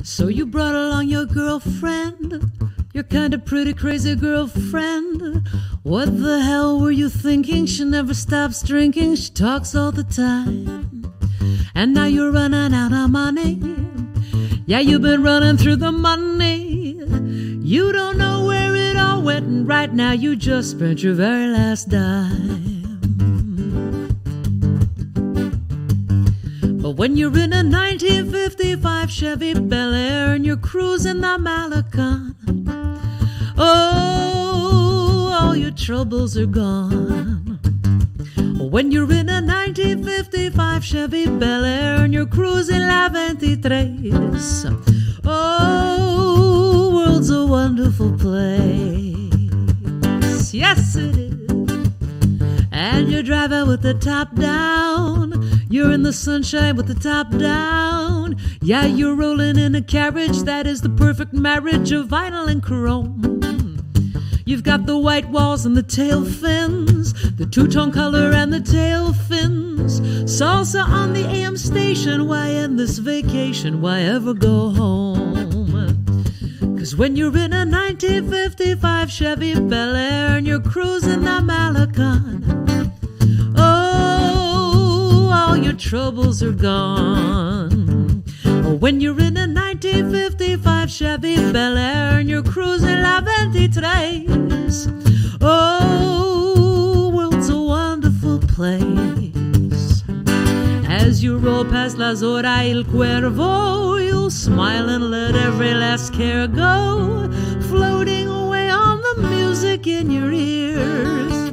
So you brought along your girlfriend, your kind of pretty crazy girlfriend. What the hell were you thinking? She never stops drinking, she talks all the time. And now you're running out of money. Yeah, you've been running through the money. You don't know where it all went, and right now you just spent your very last dime. But when you're in a 1955 Chevy Bel Air and you're cruising the Malecon, oh, all your troubles are gone. When you're in a 1955 Chevy Bel Air and you're cruising La 23, oh, world's a wonderful place. Yes, it is. And you're driving with the top down. You're in the sunshine with the top down. Yeah, you're rolling in a carriage that is the perfect marriage of vinyl and chrome. You've got the white walls and the tail fins, the two-tone color and the tail fins. Salsa on the AM station. Why end this vacation? Why ever go home? 'Cause when you're in a 1955 Chevy Bel Air and you're cruising the Malecon, oh, all your troubles are gone. When you're in a 1955 Chevy Bel Air and you're cruising La 23, oh, world's a wonderful place. As you roll past La Zora y el Cuervo, you'll smile and let every last care go, floating away on the music in your ears.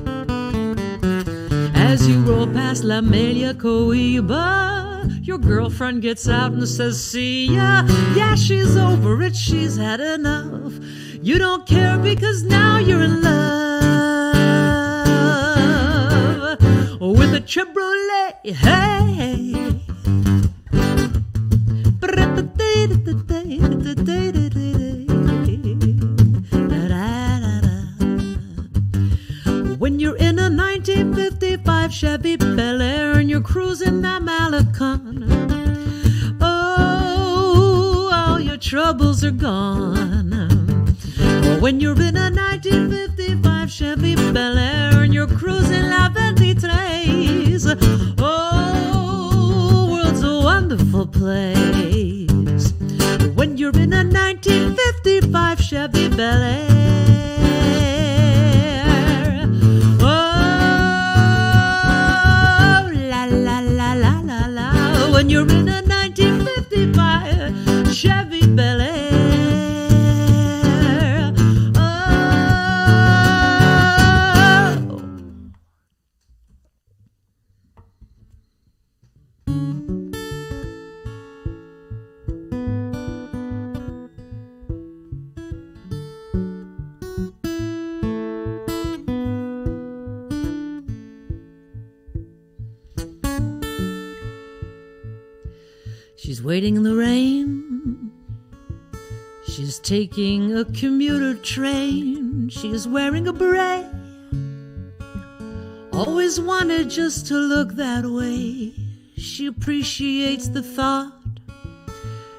As you roll past La Melia Cohiba, your girlfriend gets out and says, see ya. Yeah, she's over it, she's had enough. You don't care because now you're in love with a Chevrolet. Hey. When you're in a 1955 Chevy Bel Air and you're cruising the Malecon, oh, all your troubles are gone. When you're in a 1955 Chevy Bel Air and you're cruising La 23, oh, world's a wonderful place. When you're in a 1955 Chevy Bel Air, when you're in a 1955 Chevy Bel Air. Oh. She's waiting in the rain. She's taking a commuter train. She's wearing a beret. Always wanted just to look that way. She appreciates the thought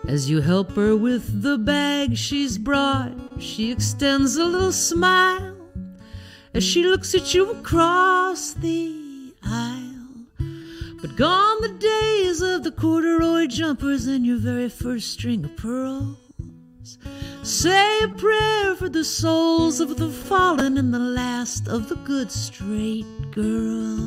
as you help her with the bag she's brought. She extends a little smile as she looks at you across the aisle. But gone the days of the corduroy jumpers and your very first string of pearls. Say a prayer for the souls of the fallen and the last of the good straight girls.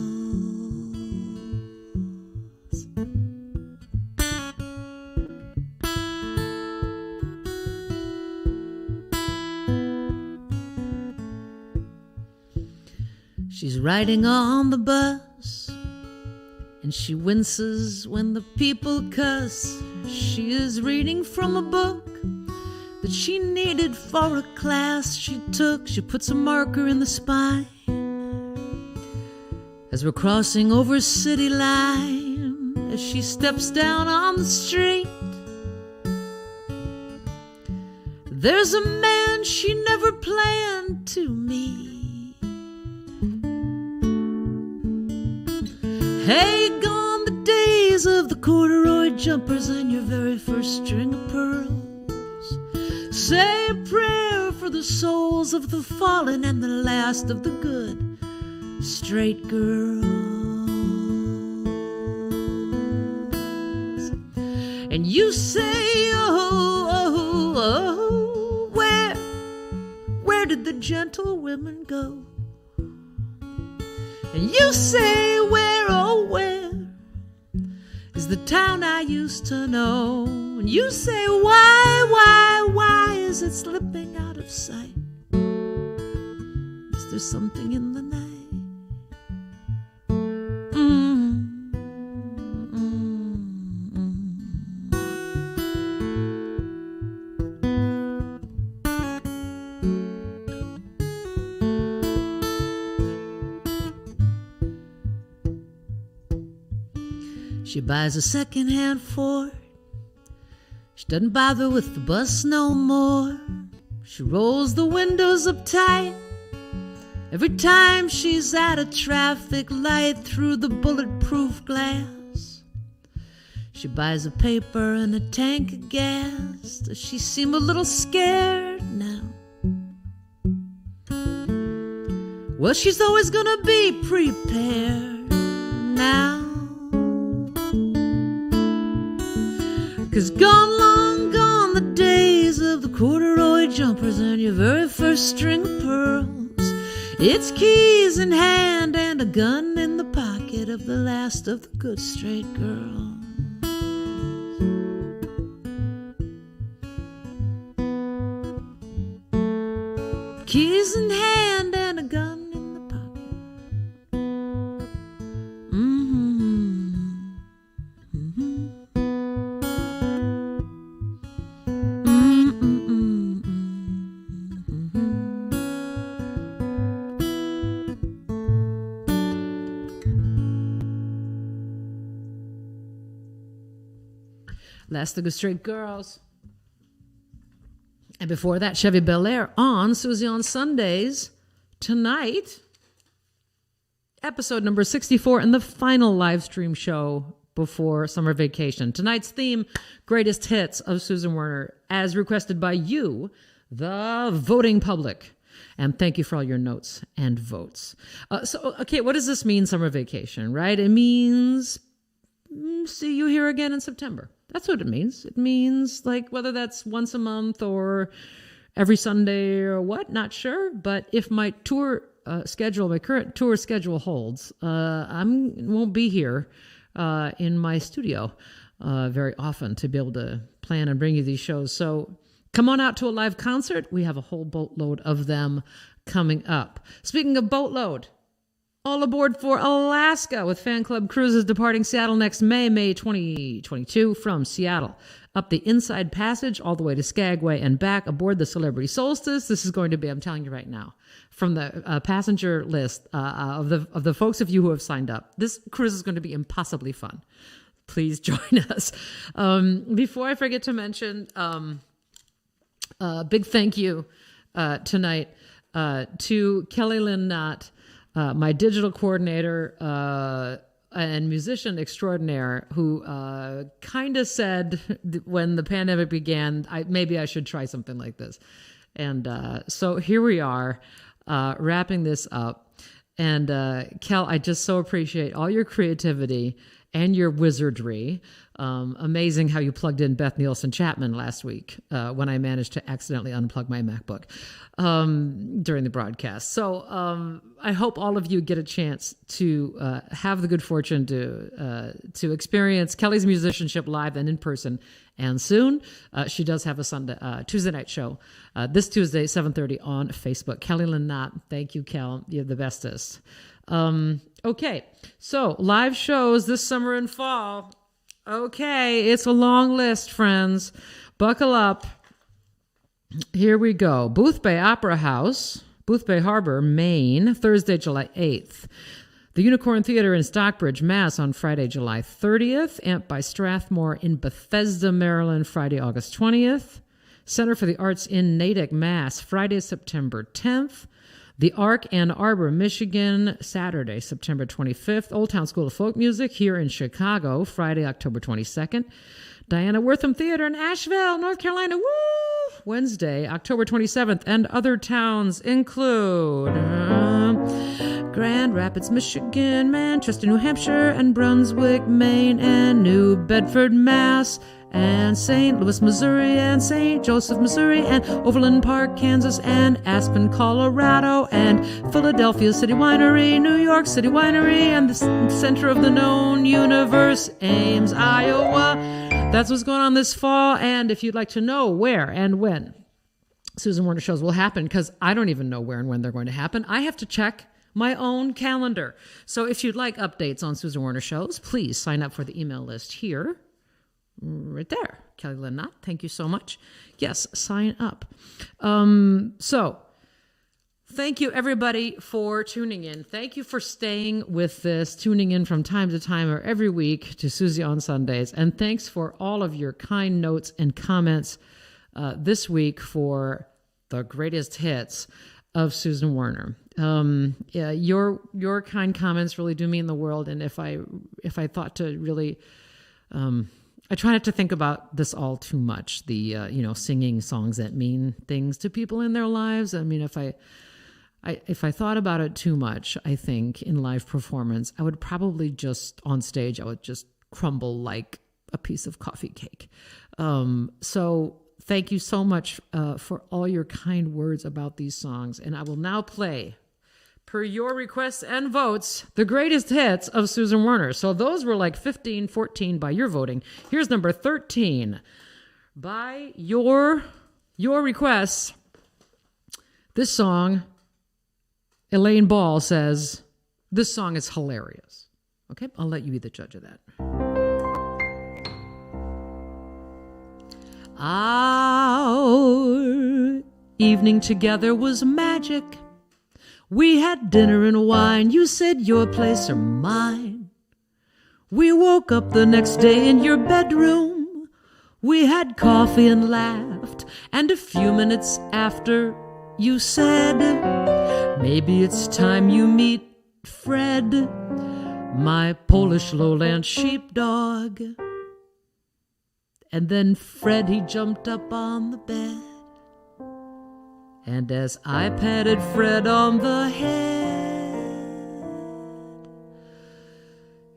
She's riding on the bus and she winces when the people cuss. She is reading from a book that she needed for a class she took. She puts a marker in the spine as we're crossing over city line. As she steps down on the street, there's a man she never planned to meet. Hey, gone the days of the corduroy jumpers and your very first string of pearls. Say a prayer for the souls of the fallen and the last of the good straight girls. And you say, oh, where did the gentle women go? And you say, where, oh, where is the town I used to know? And you say, why is it slipping out of sight? Is there something in the night? She buys a second-hand Ford. She doesn't bother with the bus no more. She rolls the windows up tight every time she's at a traffic light through the bulletproof glass. She buys a paper and a tank of gas. Does she seem a little scared now? Well, she's always gonna be prepared now. 'Cause long gone the days of the corduroy jumpers and your very first string of pearls. It's keys in hand and a gun in the pocket of the last of the good straight girls. Keys in hand and a gun in the pocket. Last of the Straight Girls. And before that, Chevy Bel Air on Susie on Sundays. Tonight, episode number 64 and the final live stream show before summer vacation. Tonight's theme, greatest hits of Susan Werner, as requested by you, the voting public. And thank you for all your notes and votes. Okay, what does this mean, summer vacation, right? It means see you here again in September. That's what it means. It means, like, whether that's once a month or every Sunday or what, not sure. But if my tour schedule, my current tour schedule holds, I won't be here in my studio very often to be able to plan and bring you these shows. So come on out to a live concert. We have a whole boatload of them coming up. Speaking of boatload, all aboard for Alaska with Fan Club Cruises departing Seattle next May 2022 from Seattle. Up the Inside Passage all the way to Skagway and back aboard the Celebrity Solstice. This is going to be, I'm telling you right now, from the passenger list of the folks of you who have signed up. This cruise is going to be impossibly fun. Please join us. Before I forget to mention, big thank you tonight to Kelly Lynn Knott, my digital coordinator and musician extraordinaire, who kind of said when the pandemic began, maybe I should try something like this. And so here we are, wrapping this up. And Kel, I just so appreciate all your creativity and your wizardry. Amazing how you plugged in Beth Nielsen Chapman last week when I managed to accidentally unplug my MacBook during the broadcast. So I hope all of you get a chance to have the good fortune to experience Kelly's musicianship live and in person. And soon, she does have a Tuesday night show this Tuesday, 7:30 on Facebook. Kelly Lynn Knott. Thank you, Kel. You're the bestest. Okay, so live shows this summer and fall. Okay, it's a long list, friends. Buckle up. Here we go. Boothbay Opera House, Boothbay Harbor, Maine, Thursday, July 8th. The Unicorn Theater in Stockbridge, Mass. On Friday, July 30th. Amp by Strathmore in Bethesda, Maryland, Friday, August 20th. Center for the Arts in Natick, Mass. Friday, September 10th. The Arc, Ann Arbor, Michigan, Saturday, September 25th. Old Town School of Folk Music here in Chicago, Friday, October 22nd. Diana Wortham Theater in Asheville, North Carolina, woo! Wednesday, October 27th. And other towns include Grand Rapids, Michigan, Manchester, New Hampshire, and Brunswick, Maine, and New Bedford, Mass., and St. Louis, Missouri, and St. Joseph, Missouri, and Overland Park, Kansas, and Aspen, Colorado, and Philadelphia City Winery, New York City Winery, and the center of the known universe, Ames, Iowa. That's what's going on this fall, and if you'd like to know where and when Susan Werner shows will happen, because I don't even know where and when they're going to happen, I have to check my own calendar. So if you'd like updates on Susan Werner shows, please sign up for the email list here. Right there. Kelly Lynn Knott, thank you so much. Yes, sign up. So thank you, everybody, for tuning in. Thank you for staying with this, tuning in from time to time or every week to Susie on Sundays. And thanks for all of your kind notes and comments this week for the greatest hits of Susan Werner. Yeah, your kind comments really do mean the world. And if I thought to really... I try not to think about this all too much, the, singing songs that mean things to people in their lives. I mean, if I thought about it too much, I think in live performance, I would probably just, on stage, I would just crumble like a piece of coffee cake. So thank you so much for all your kind words about these songs. And I will now play, per your requests and votes, the greatest hits of Susan Werner. So those were like 15, 14 by your voting. Here's number 13. By your requests, this song, Elaine Ball says, this song is hilarious. Okay, I'll let you be the judge of that. Our evening together was magic. We had dinner and wine. You said your place or mine. We woke up the next day in your bedroom. We had coffee and laughed. And a few minutes after, you said, maybe it's time you meet Fred, my Polish lowland sheepdog. And then Fred, he jumped up on the bed. And as I patted Fred on the head,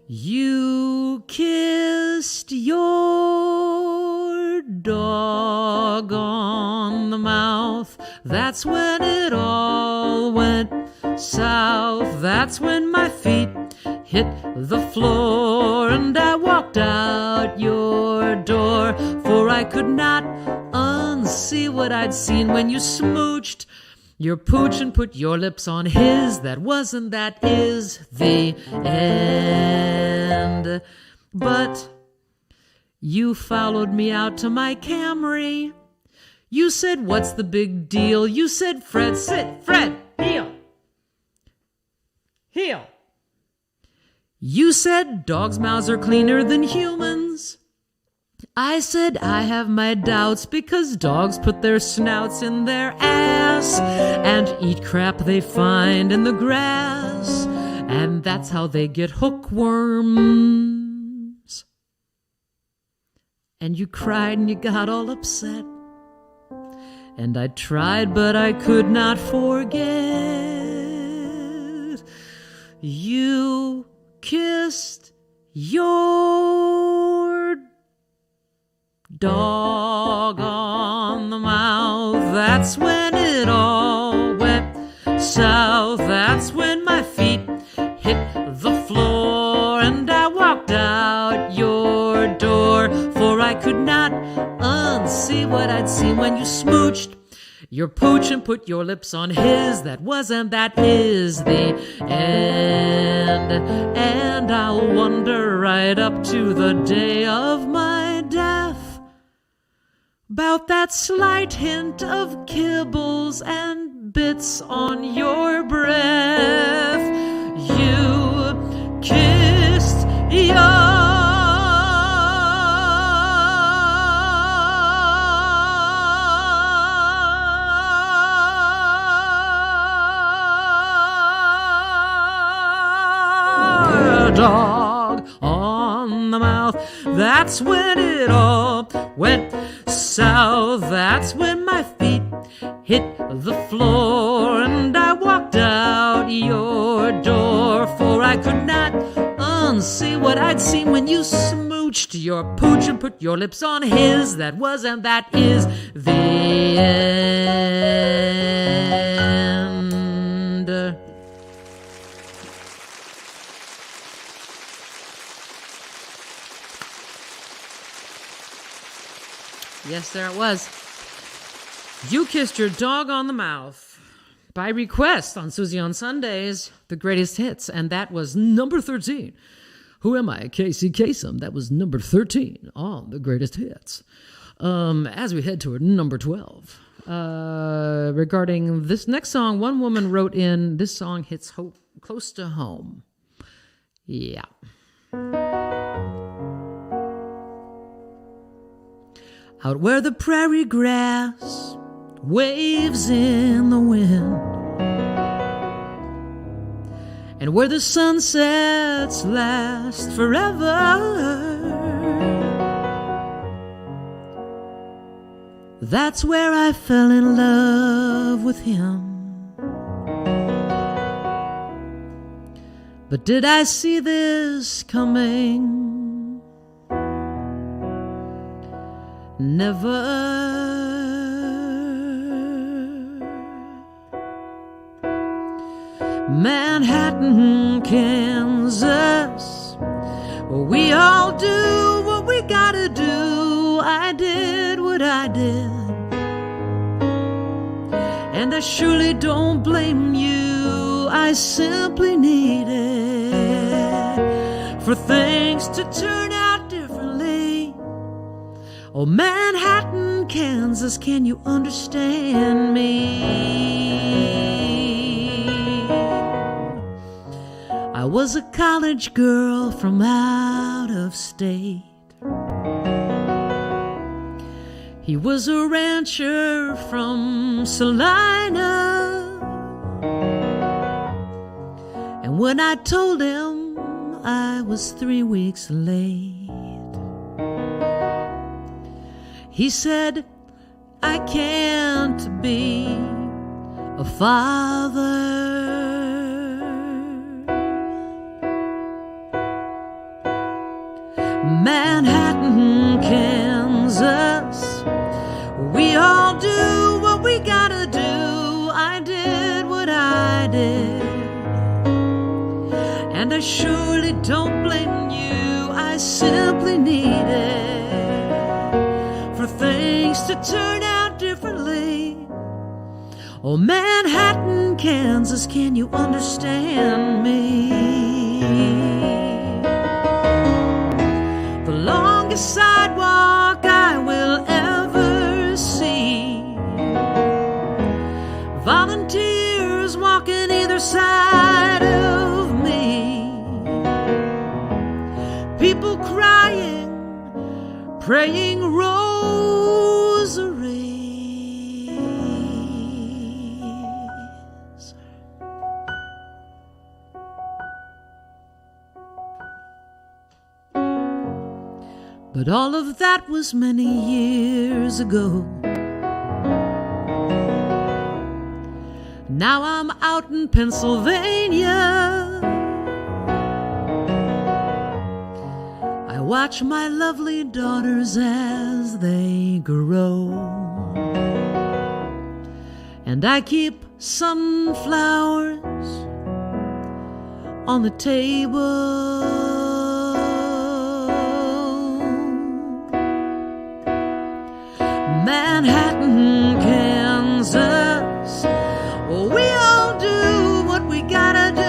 you kissed your dog on the mouth. That's when it all went south. That's when my feet hit the floor and I walked out your door, for I could not unsee what I'd seen when you smooched your pooch and put your lips on his. That wasn't, that is the end. But you followed me out to my Camry. You said, what's the big deal? You said, Fred, sit, Fred, heel. Heel. You said, dogs' mouths are cleaner than humans. I said, I have my doubts because dogs put their snouts in their ass and eat crap they find in the grass. And that's how they get hookworms. And you cried and you got all upset. And I tried, but I could not forget. You kissed your dog on the mouth. That's when it all went south. That's when my feet hit the floor and I walked out your door, for I could not unsee what I'd seen when you smooched your pooch and put your lips on his. That was and that is the end. And I'll wonder right up to the day of my death about that slight hint of kibbles and bits on your breath. You kissed your dog on the mouth. That's when it all went south. That's when my feet hit the floor and I walked out your door, for I could not unsee what I'd seen when you smooched your pooch and put your lips on his. That was and that is the end. Yes, there it was. You Kissed Your Dog on the Mouth, by request on Susie on Sundays, the greatest hits, and that was number 13. Who Am I? Casey Kasem. That was number 13 on the greatest hits. As we head toward number 12, regarding this next song, one woman wrote in, this song hits close to home. Yeah. Out where the prairie grass waves in the wind, and where the sunsets last forever, that's where I fell in love with him. But did I see this coming? Never. Manhattan, Kansas, we all do what we gotta do. I did what I did, and I surely don't blame you. I simply needed for things to turn out differently. Oh, Manhattan, Kansas, can you understand me? I was a college girl from out of state. He was a rancher from Salina, and when I told him I was 3 weeks late, he said, I can't be a father. Manhattan, Kansas, we all do what we gotta do. I did what I did, and I surely don't blame you. I simply needed for things to turn out differently. Oh, Manhattan, Kansas, can you understand me? The longest sidewalk I will ever see, volunteers walking either side of me, people crying, praying rosaries. But all of that was many years ago. Now I'm out in Pennsylvania. I watch my lovely daughters as they grow, and I keep sunflowers on the table. Manhattan, Kansas, we all do what we gotta do.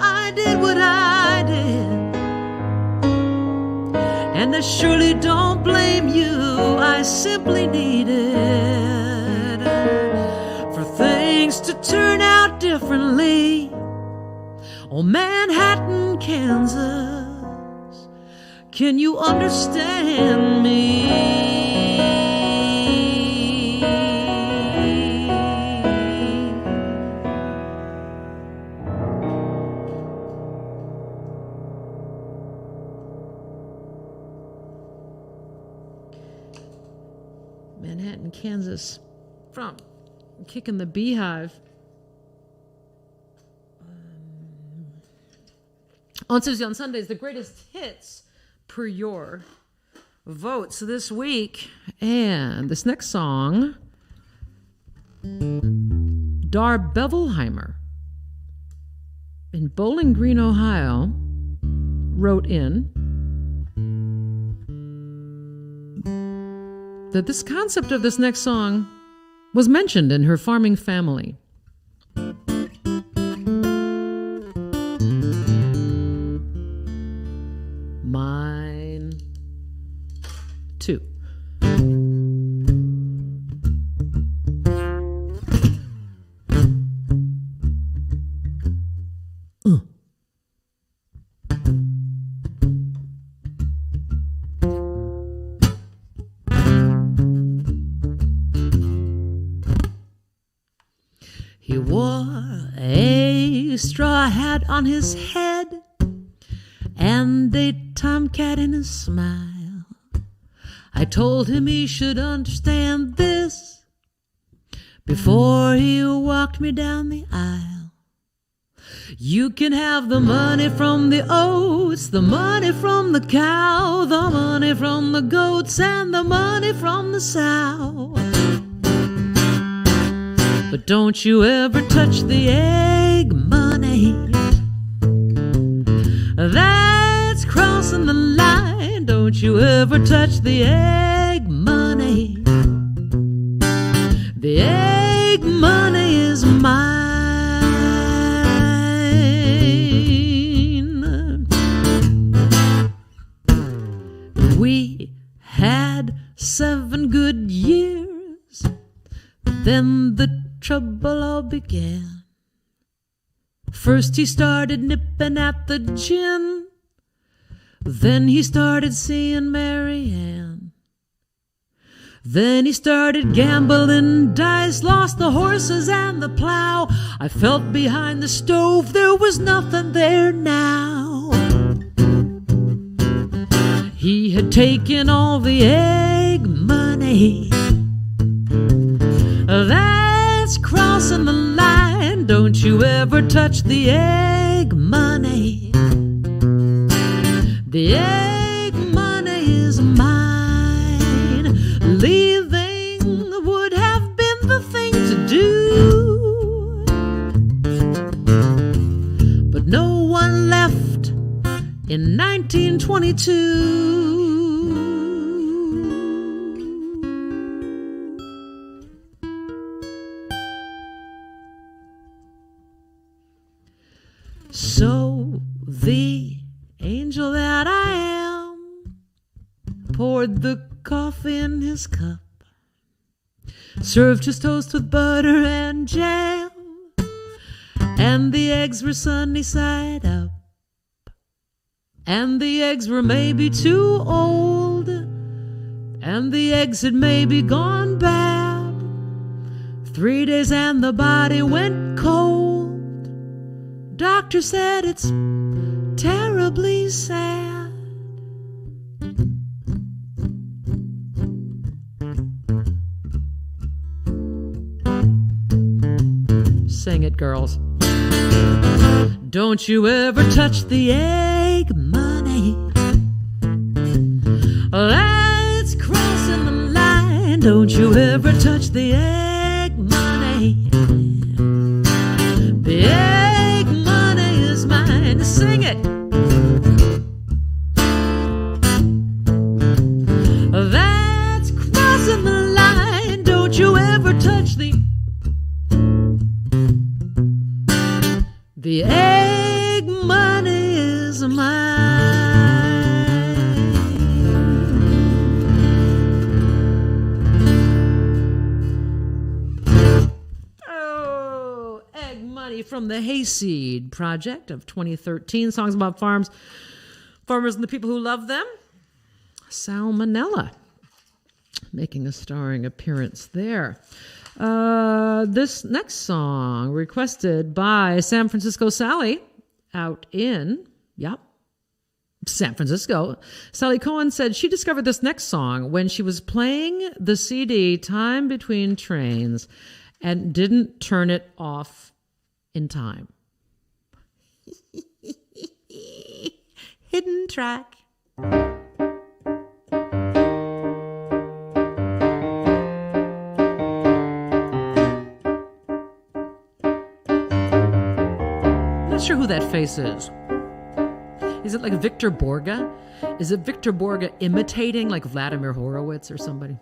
I did what I did, and I surely don't blame you. I simply needed for things to turn out differently. Oh, Manhattan, Kansas, can you understand me? in Kansas from Kicking the Beehive. On Tuesday, on Sundays, the greatest hits per your votes this week. And this next song, Dar Bevelheimer in Bowling Green, Ohio, wrote in that this concept of this next song was mentioned in her farming family. Mine too. He wore a straw hat on his head and a tomcat in his smile. I told him he should understand this before he walked me down the aisle. You can have the money from the oats, the money from the cow, the money from the goats, and the money from the sow. But don't you ever touch the egg money. That's crossing the line. Don't you ever touch the egg money. The egg money is mine. We had 7 good years. Then the trouble all began. First he started nipping at the gin. Then he started seeing Mary Ann. Then he started gambling dice, lost the horses and the plow. I felt behind the stove, there was nothing there now. He had taken all the egg money. That's crossing the line. Don't you ever touch the egg money. The egg money is mine. Leaving would have been the thing to do, but no one left in 1922. So the angel that I am poured the coffee in his cup, served his toast with butter and jam, and the eggs were sunny side up, and the eggs were maybe too old, and the eggs had maybe gone bad. 3 days and the body went cold. Doctor said it's terribly sad. Sing it, girls. Don't you ever touch the egg money. That's crossing the line. Don't you ever touch the egg money. The egg money is mine. Sing it. That's crossing the line. Don't you ever touch the egg money is mine. Oh, egg money from the Hayseed Project of 2013. Songs about farms, farmers and the people who love them. Salmonella making a starring appearance there. This next song requested by San Francisco Sally out in, San Francisco. Sally Cohen said she discovered this next song when she was playing the CD Time Between Trains and didn't turn it off in time. Hidden track. Not sure who that face is. Is it like Victor Borge? Is it Victor Borge imitating like Vladimir Horowitz or somebody?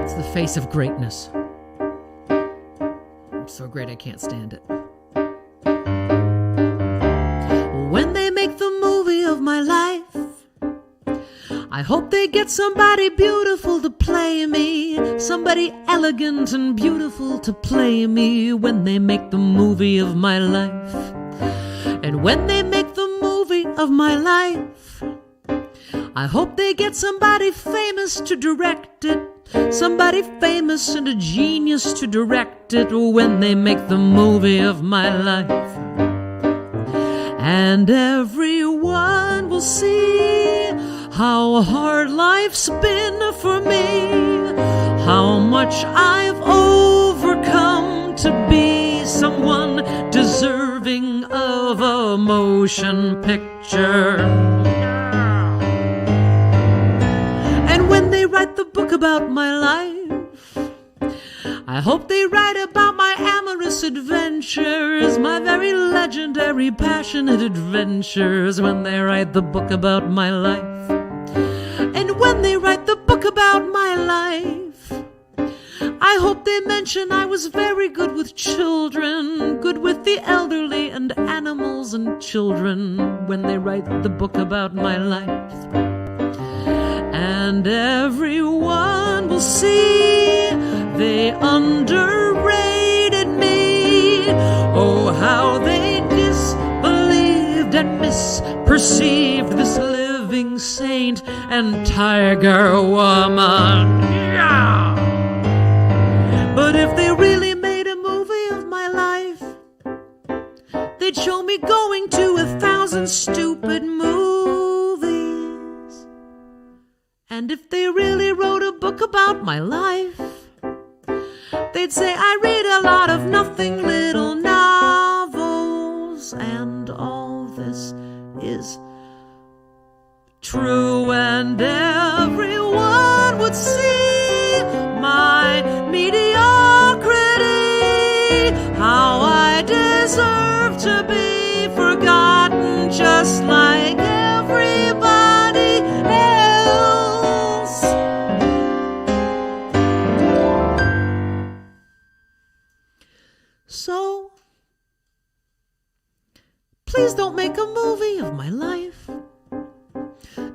It's the face of greatness. I'm so great I can't stand it. When they make the movie of my life, I hope they get somebody beautiful to play me, somebody elegant and beautiful to play me when they make the movie of my life. And when they make the movie of my life, I hope they get somebody famous to direct it, somebody famous and a genius to direct it when they make the movie of my life. And everyone will see how hard life's been for me, how much I've overcome to be someone deserving of a motion picture. And when they write the book about my life, I hope they write about my amorous adventures, my very legendary, passionate adventures when they write the book about my life. And when they write the book about my life, I hope they mention I was very good with children, good with the elderly and animals and children when they write the book about my life. And everyone will see they underrated me. Oh, how they disbelieved and misperceived this living saint and tiger woman. Yeah! But if they really made a movie of my life, they'd show me going to 1,000 stupid movies. And if they really wrote a book about my life, they'd say I read a lot of nothing little novels, and all this is true, and everyone would see my mediocrity, how I deserve to be forgotten just like everybody else. So, please don't make a movie of my life.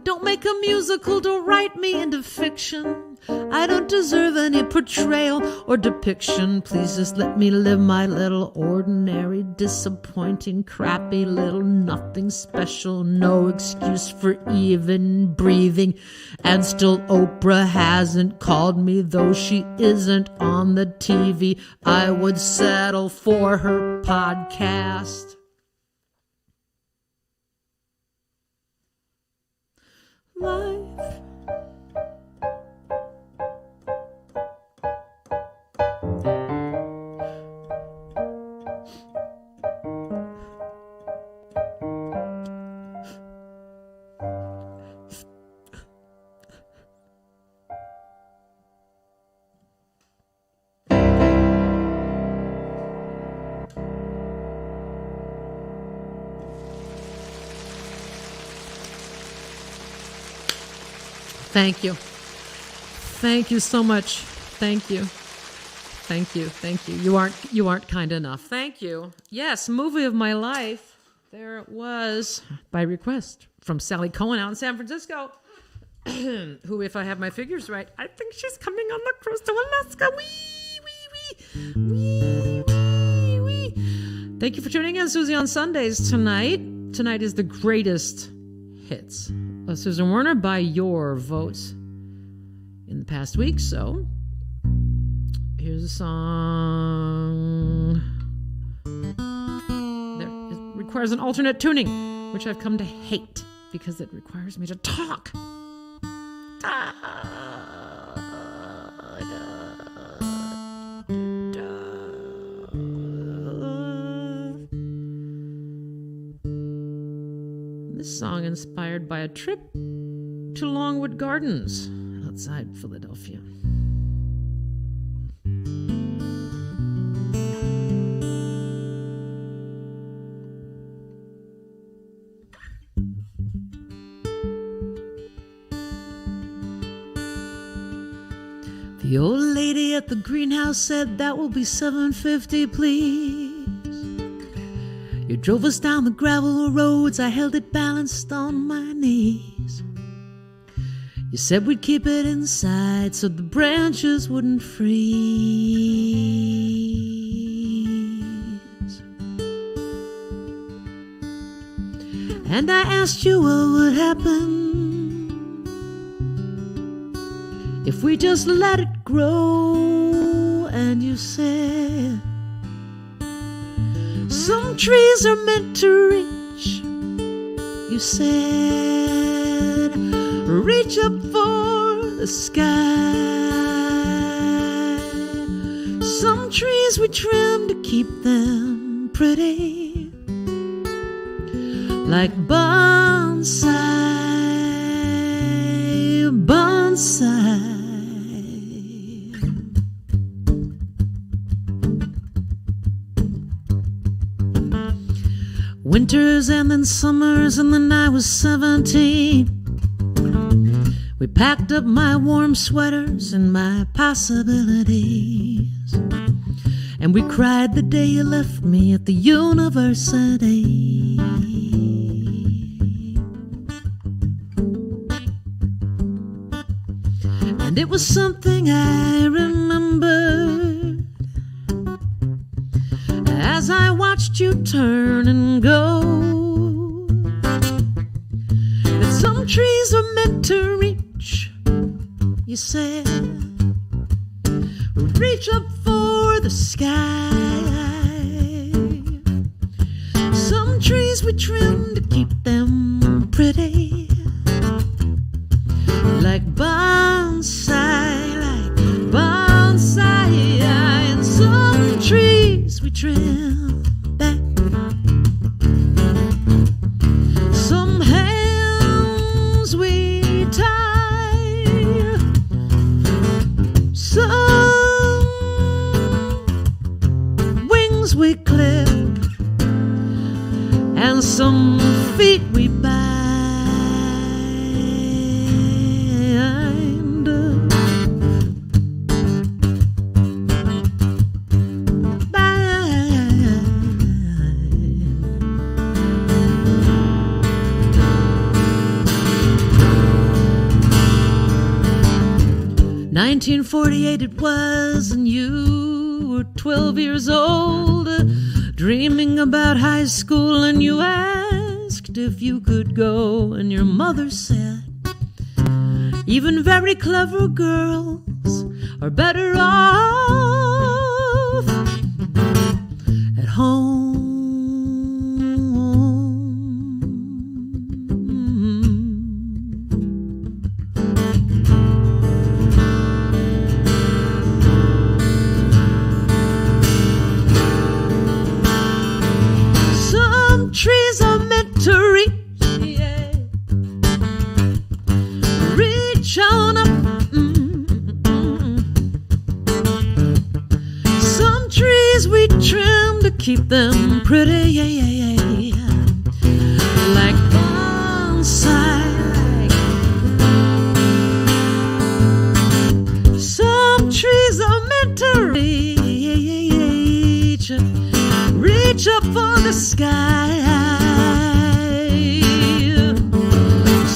Don't make a musical, don't write me into fiction. I don't deserve any portrayal or depiction. Please just let me live my little ordinary, disappointing, crappy little nothing special, no excuse for even breathing. And still Oprah hasn't called me, though she isn't on the TV. I would settle for her podcast. Life. Thank you. Thank you so much. Thank you. Thank you. Thank you. You aren't kind enough. Thank you. Yes, movie of my life. There it was, by request, from Sally Cohen out in San Francisco, who, if I have my figures right, I think she's coming on the cruise to Alaska. Wee, wee, wee. Wee, wee, wee. Thank you for tuning in, Susie on Sundays tonight. Tonight is the greatest hits of Susan Werner by your votes in the past week. So here's a song that is requires an alternate tuning, which I've come to hate because it requires me to talk. This song inspired by a trip to Longwood Gardens outside Philadelphia. The old lady at the greenhouse said, "That will be $7.50, please." You drove us down the gravel roads, I held it balanced on my knees. You said we'd keep it inside so the branches wouldn't freeze. And I asked you what would happen if we just let it grow, and you said, "Some trees are meant to reach." You said, "Reach up for the sky." Some trees we trim to keep them pretty, like bonsai, bonsai. Winters and then summers, and then I was 17. We packed up my warm sweaters and my possibilities, and we cried the day you left me at the university. And it was something I remembered as I watched you turn and go, that some trees are meant to reach. You said, "Reach up for the sky." Some trees we trim to keep them pretty, like bonsai, like bonsai. And some trees we trim back, some hands we tie, some wings we clip, and some feet we bind. "1948 it was, and you were 12 years old, dreaming about high school, and you asked if you could go, and your mother said, even very clever girls are better off at home." Trees are meant to reach, yeah. Reach on up. Some trees we trim to keep them pretty, yeah, yeah, yeah. Like bonsai, like. Some trees are meant to reach, reach up for the sky.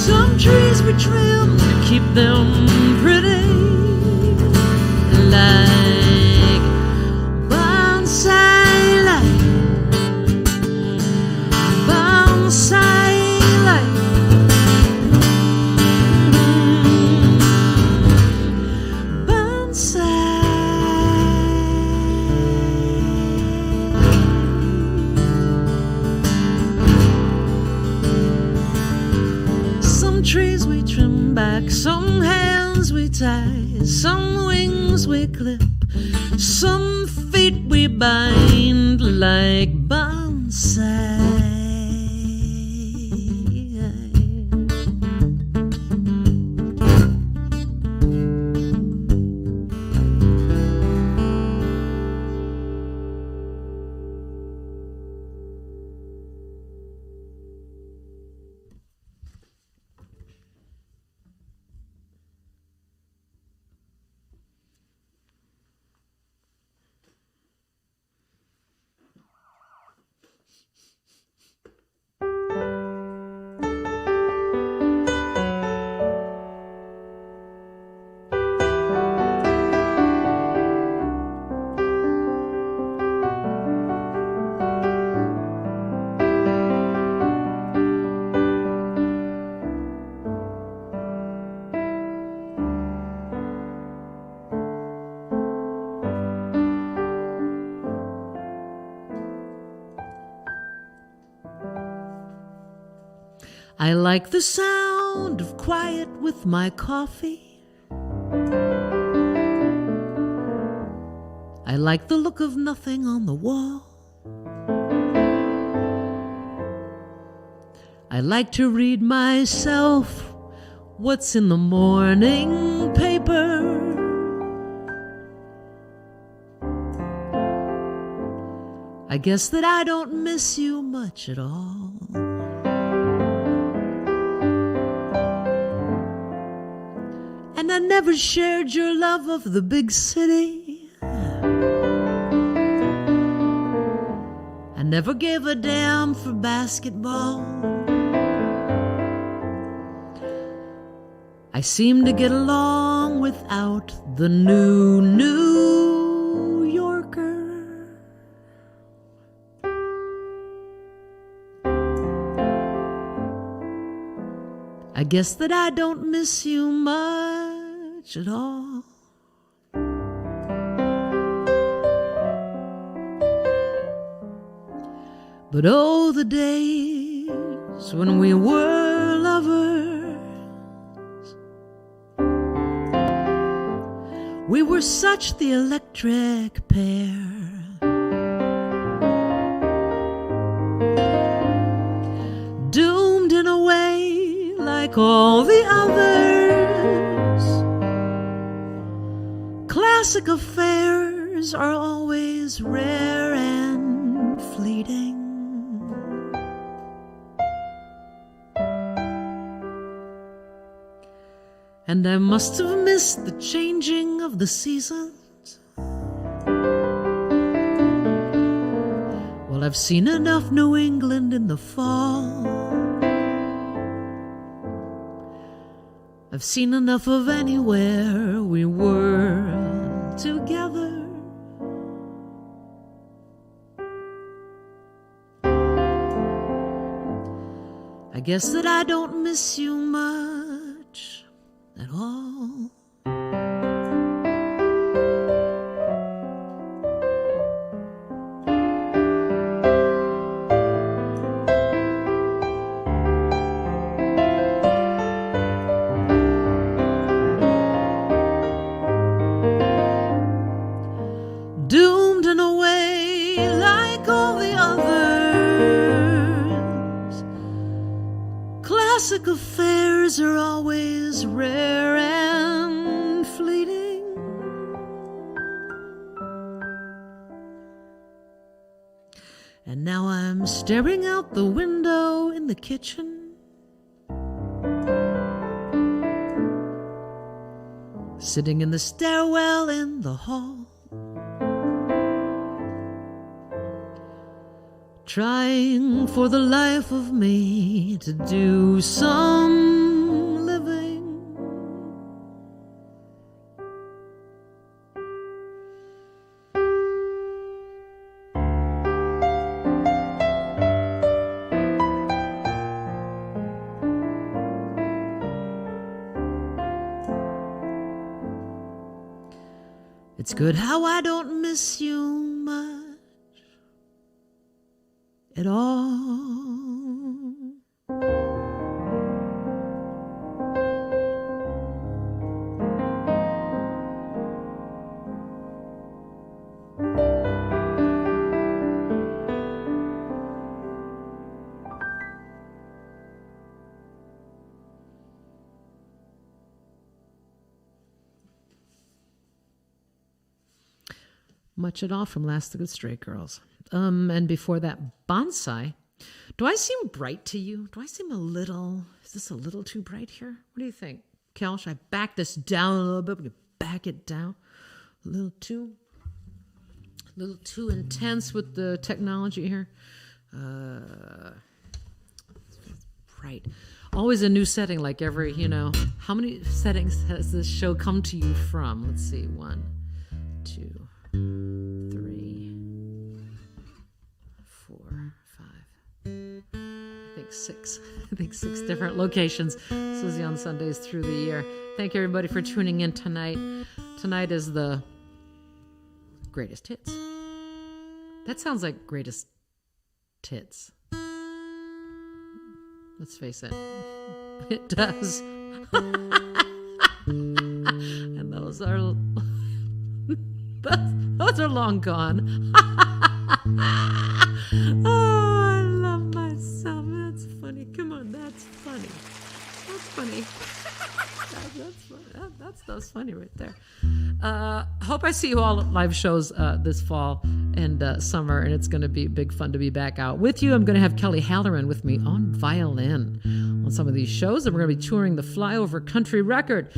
Some trees we trim to keep them pretty, like bonsai, like bonsai, like bonsai. clip. Some feet we bind like bonsai. I like the sound of quiet with my coffee. I like the look of nothing on the wall. I like to read myself what's in the morning paper. I guess that I don't miss you much at all. And I never shared your love of the big city. I never gave a damn for basketball. I seem to get along without the New Yorker. I guess that I don't miss you much at all. But oh, the days when we were lovers. We were such the electric pair. Doomed in a way like all the others. Classic affairs are always rare and fleeting. And I must have missed the changing of the seasons. Well, I've seen enough New England in the fall. I've seen enough of anywhere we were together. I guess that I don't miss you much at all. Doomed in a way like all the others. Classic affairs are always rare and fleeting. And now I'm staring out the window in the kitchen, sitting in the stairwell in the hall, trying for the life of me to do some living. It's good how I don't miss you much at all. much at all from Last of the Stray Girls. And before that, Bonsai. Do I seem bright to you? Do I seem is this a little too bright here? What do you think? Kel, should I back this down a little bit? We can back it down a little too intense with the technology here. Bright. Always a new setting, like every, how many settings has this show come to you from? Let's see, 1, 2, 3, 4, 5. I think six different locations. Susie on Sundays through the year. Thank you, everybody, for tuning in tonight. Tonight is the greatest hits. That sounds like greatest hits. Let's face it. It does. And those are long gone. Oh, I love myself. That's funny. Come on, that's funny. That's funny. That's funny right there. Hope I see you all at live shows this fall and summer, and it's going to be big fun to be back out with you. I'm going to have Kelly Halloran with me on violin on some of these shows, and we're going to be touring the Flyover Country record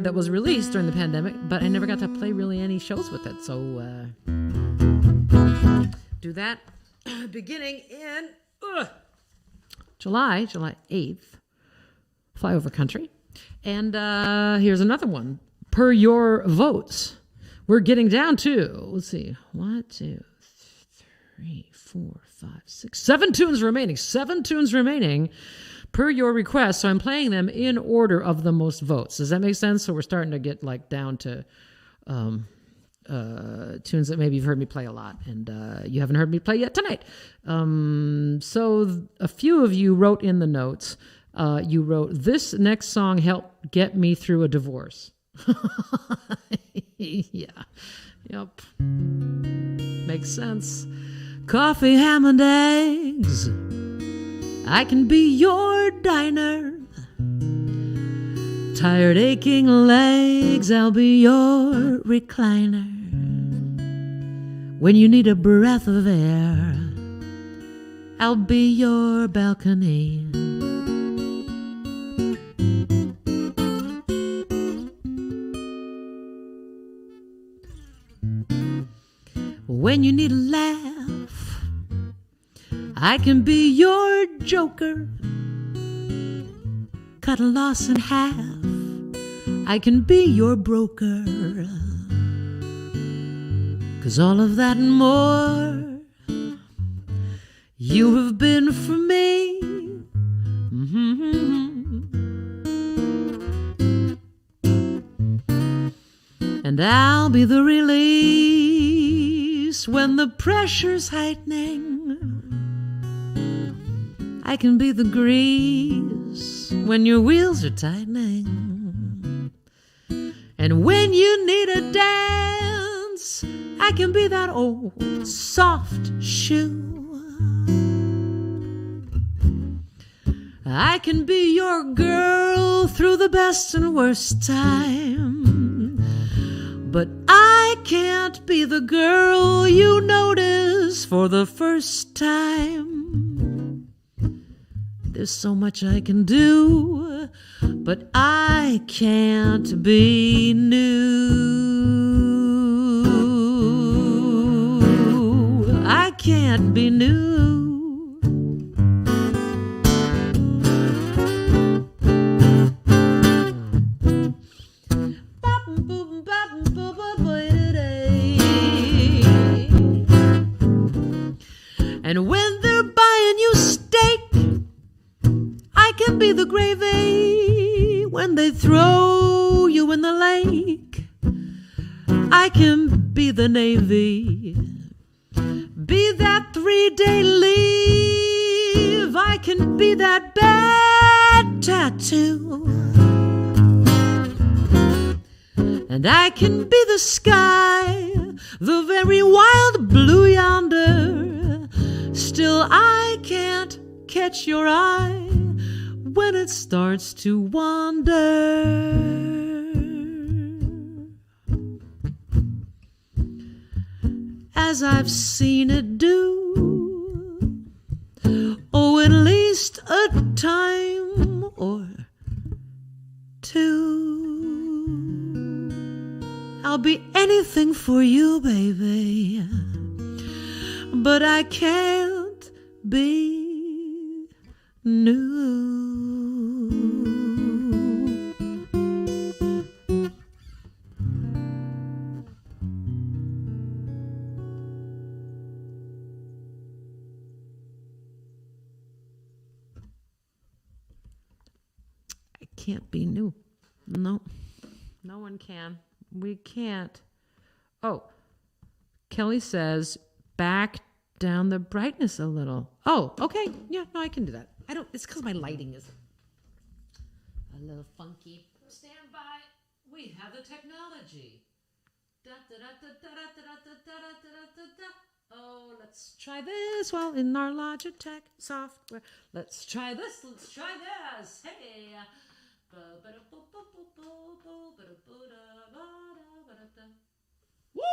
that was released during the pandemic, but I never got to play really any shows with it, so do that beginning in July 8th, Flyover Country. And here's another one. Per your votes, we're getting down to, let's see, 1, 2, 3, 4, 5, 6, 7 tunes remaining. 7 tunes remaining per your request. So I'm playing them in order of the most votes. Does that make sense? So we're starting to get down to tunes that maybe you've heard me play a lot and you haven't heard me play yet tonight. So a few of you wrote in the notes. You wrote, this next song helped get me through a divorce. Yeah. Yep. Makes sense. Coffee, ham, and eggs. I can be your diner. Tired, aching legs. I'll be your recliner. When you need a breath of air, I'll be your balcony. When you need a laugh, I can be your joker. Cut a loss in half, I can be your broker. 'Cause all of that and more you have been for me. And I'll be the release when the pressure's heightening. I can be the grease when your wheels are tightening. And when you need a dance, I can be that old soft shoe. I can be your girl through the best and worst time. But I can't be the girl you notice for the first time. There's so much I can do, but I can't be new. I can't be new. And when they're buying you steak, I can be the gravy. When they throw you in the lake, I can be the Navy. Be that 3-day leave, I can be that bad tattoo. And I can be the sky, the very wild blue yonder. Still I can't catch your eye when it starts to wander. as I've seen it do. Oh, at least a time or two. I'll be anything for you, baby, but I can't be new. Can't be new. No one can. We can't. Oh, Kelly says back down the brightness a little. Oh, okay. Yeah, no, I can do that. It's because my lighting is a little funky. Stand by. We have the technology. Oh, let's try this while in our Logitech software. Let's try this. Hey. Woo!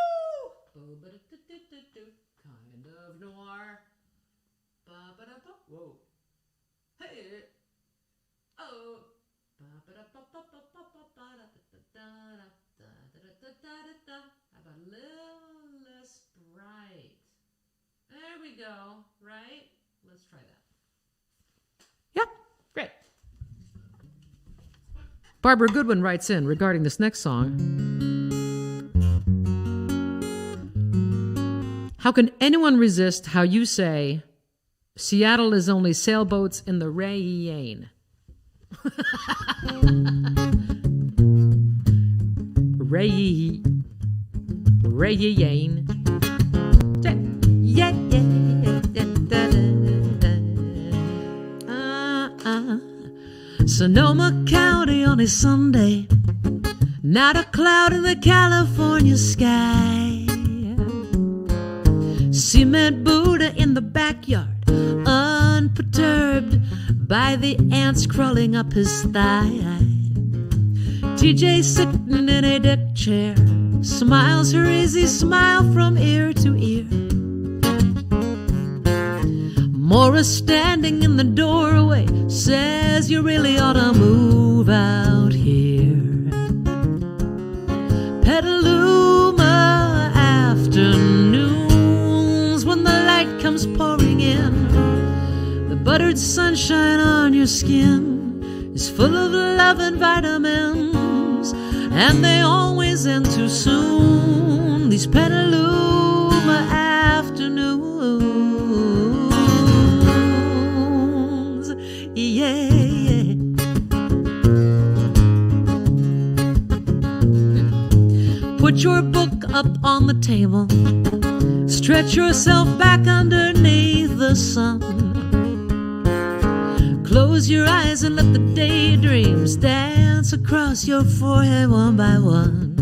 Kind of noir. Whoa. Hey. Oh. How about a little less bright? There we go. Right? Let's try that. Yeah, great. Barbara Goodwin writes in regarding this next song. How can anyone resist how you say, Seattle is only sailboats in the rain? Rain. Sonoma County on a Sunday, not a cloud in the California sky. Cement Buddha in the backyard, unperturbed by the ants crawling up his thigh. TJ sitting in a deck chair, smiles her easy smile from ear to ear. Morris standing in the doorway says you really ought to move out here. Petaluma afternoons when the light comes pouring in, the buttered sunshine on your skin is full of love and vitamins, and they always end too soon, these Petaluma afternoons. Yeah. Put your book up on the table, stretch yourself back underneath the sun. Close your eyes and let the daydreams dance across your forehead one by one.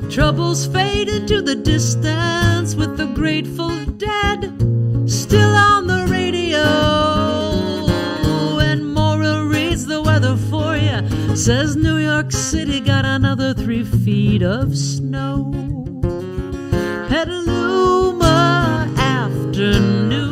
Troubles fade into the distance with the Grateful Dead still on the radio. And Maura reads the weather for you, says New York City got another 3 feet of snow. Petaluma afternoons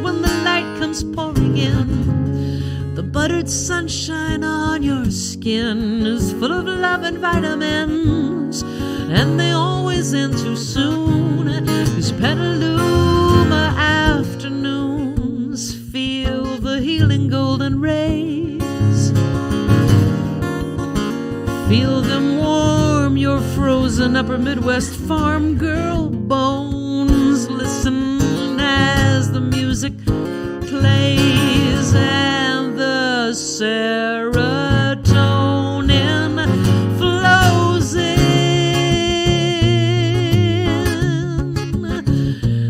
when the light comes pouring in, the buttered sunshine on your skin is full of love and vitamins, and they always end too soon. These Petaluma afternoons, feel the healing golden rays, feel them warm your frozen upper Midwest farm girl bones. Listen as the music plays and the serotonin flows in.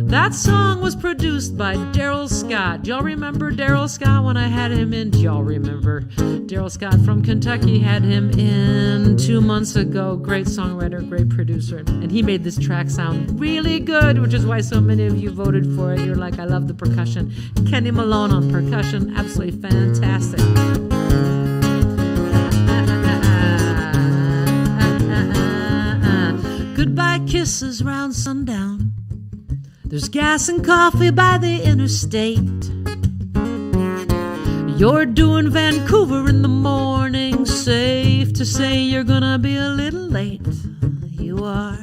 That song was produced by Daryl Scott. Do y'all remember Daryl Scott when I had him in? Do y'all remember Daryl Scott from Kentucky? Had him in 2 months ago. Great songwriter, great producer. And he made this track sound really good, which is why so many of you voted for it. You're like, I love the percussion. Kenny Malone on percussion, absolutely fantastic. goodbye kisses round sundown. There's gas and coffee by the interstate. You're doing Vancouver in the morning. Safe to say you're gonna be a little late. You are.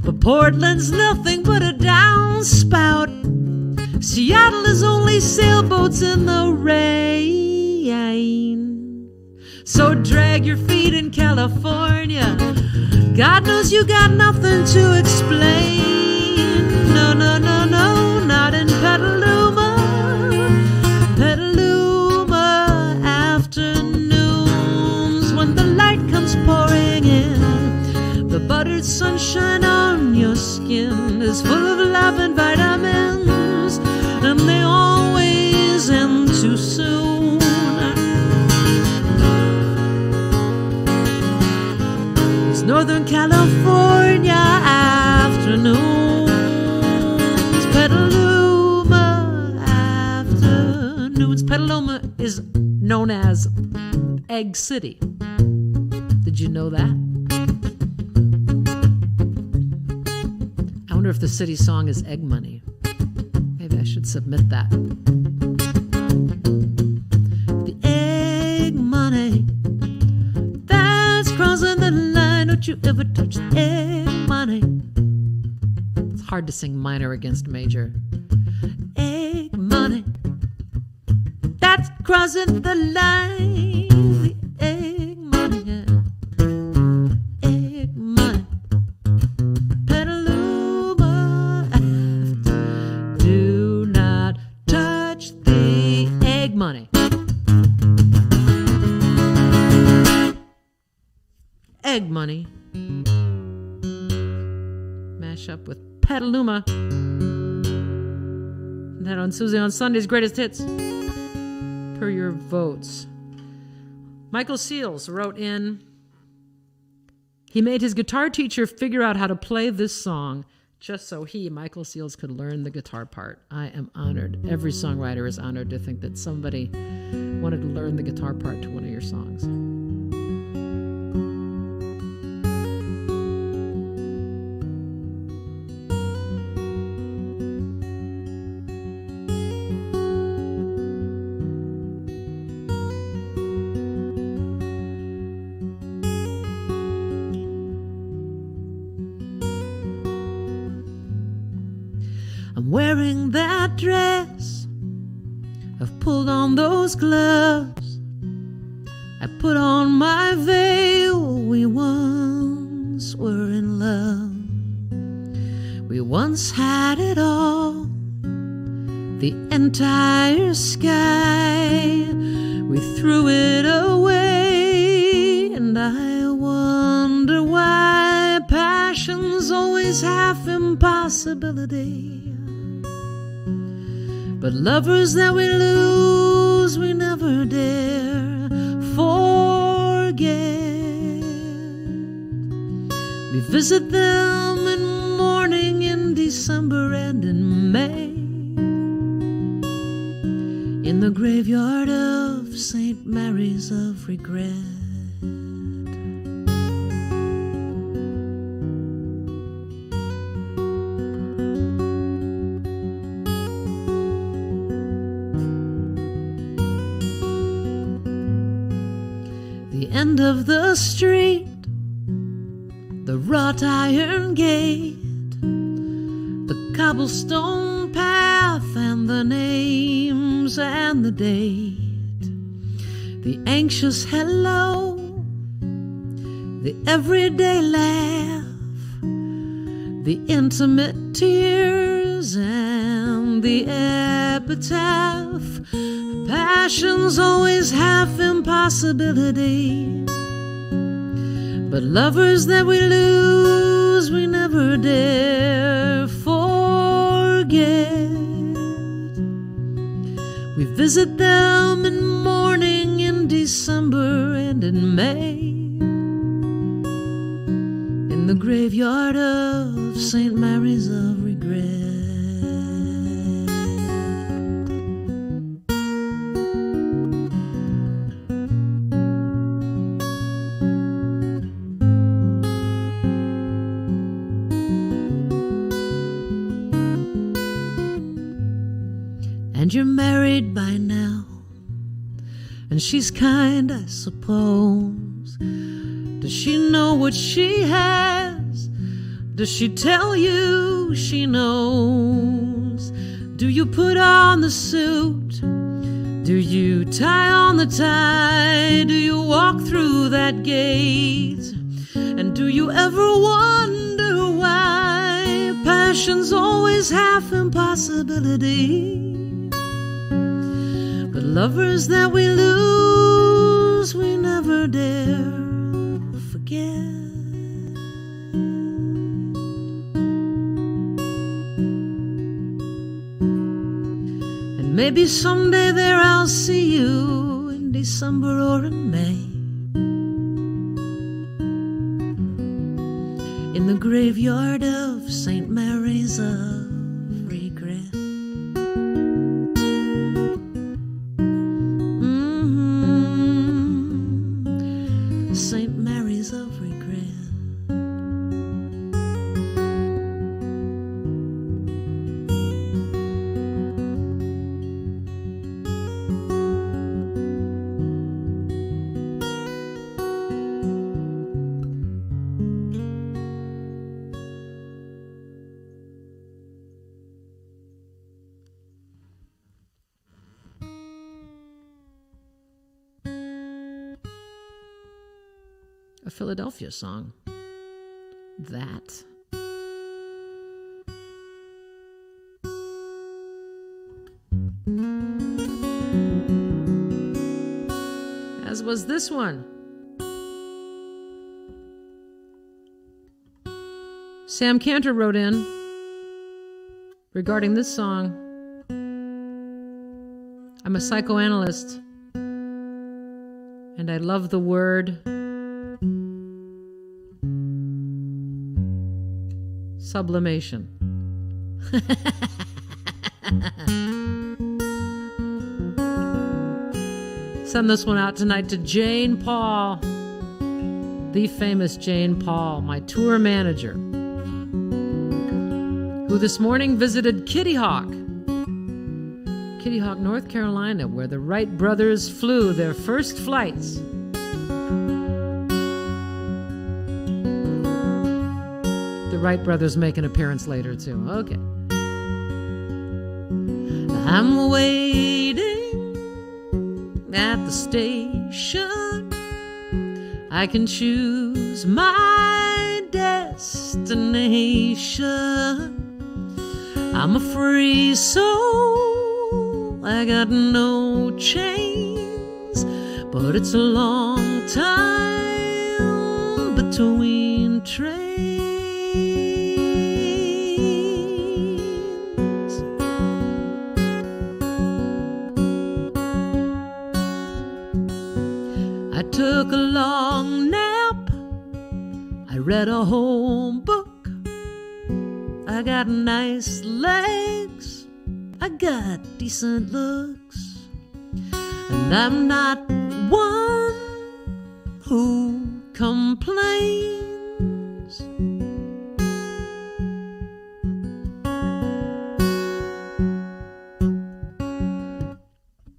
But Portland's nothing but a downspout. Seattle is only sailboats in the rain. So drag your feet in California. God knows you got nothing to explain. No, no, no, no, not in Petaluma. Petaluma afternoons when the light comes pouring in. The buttered sunshine on your skin is full of love and vitamins, and they always end too soon. It's Northern California afternoons, Petaluma afternoons. Petaluma is known as Egg City. Did you know that? I wonder if the city song is Egg Money. Maybe I should submit that. The egg money that's crossing the line. Don't you ever touch the egg money. It's hard to sing minor against major. Egg money that's crossing the line. The egg money, yeah. Egg money. Petaluma. Do not touch the egg money. Egg money. Mash up with Petaluma. That on Susie on Sunday's Greatest Hits. Per your votes. Michael Seals wrote in, he made his guitar teacher figure out how to play this song just so he, Michael Seals, could learn the guitar part. I am honored. Every songwriter is honored to think that somebody wanted to learn the guitar part to one of your songs. I'm wearing that dress, I've pulled on those gloves, I put on my veil. We once were in love. We once had it all, the entire sky. We threw it away, and I wonder why passion's always half impossibility. But lovers that we lose, we never dare forget. We visit them in morning, in December, and in May, in the graveyard of St. Mary's of Regret. End of the street, the wrought iron gate, the cobblestone path, and the names and the date, the anxious hello, the everyday laugh, the intimate tears, and the epitaph. Passion's always half impossibility, but lovers that we lose, we never dare forget. We visit them in morning, in December, and in May, in the graveyard of St. Mary's of Regret. and you're married by now. And she's kind, I suppose. Does she know what she has? Does she tell you she knows? Do you put on the suit? Do you tie on the tie? Do you walk through that gate? And do you ever wonder why passion's always half impossibility? But lovers that we lose, we never dare forget. And maybe someday there I'll see you in December or in May, in the graveyard of St. Mary's of Regret. St. Mary's of Regret. A Philadelphia song. That. As was this one. Sam Cantor wrote in regarding this song. I'm a psychoanalyst, and I love the word sublimation. Send this one out tonight to Jane Paul, the famous Jane Paul, my tour manager, who this morning visited Kitty Hawk, North Carolina, where the Wright brothers flew their first flights. The Wright brothers make an appearance later, too. Okay. I'm waiting at the station. I can choose my destination. I'm a free soul. I got no chains, but it's a long time between trains. I took a long nap. I read a whole book. I got nice legs. I got decent looks. And I'm not one who complains.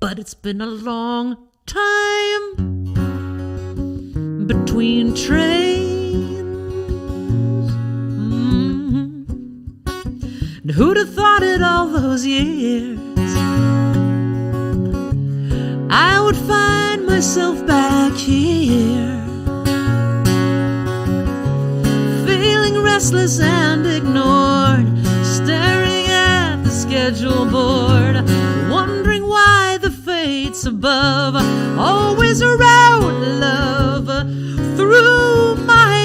But it's been a long time between trains. And who'd have thought it all those years I would find myself back here, feeling restless and ignored, staring at the schedule board, wondering why the fates above always wrote love through Miami.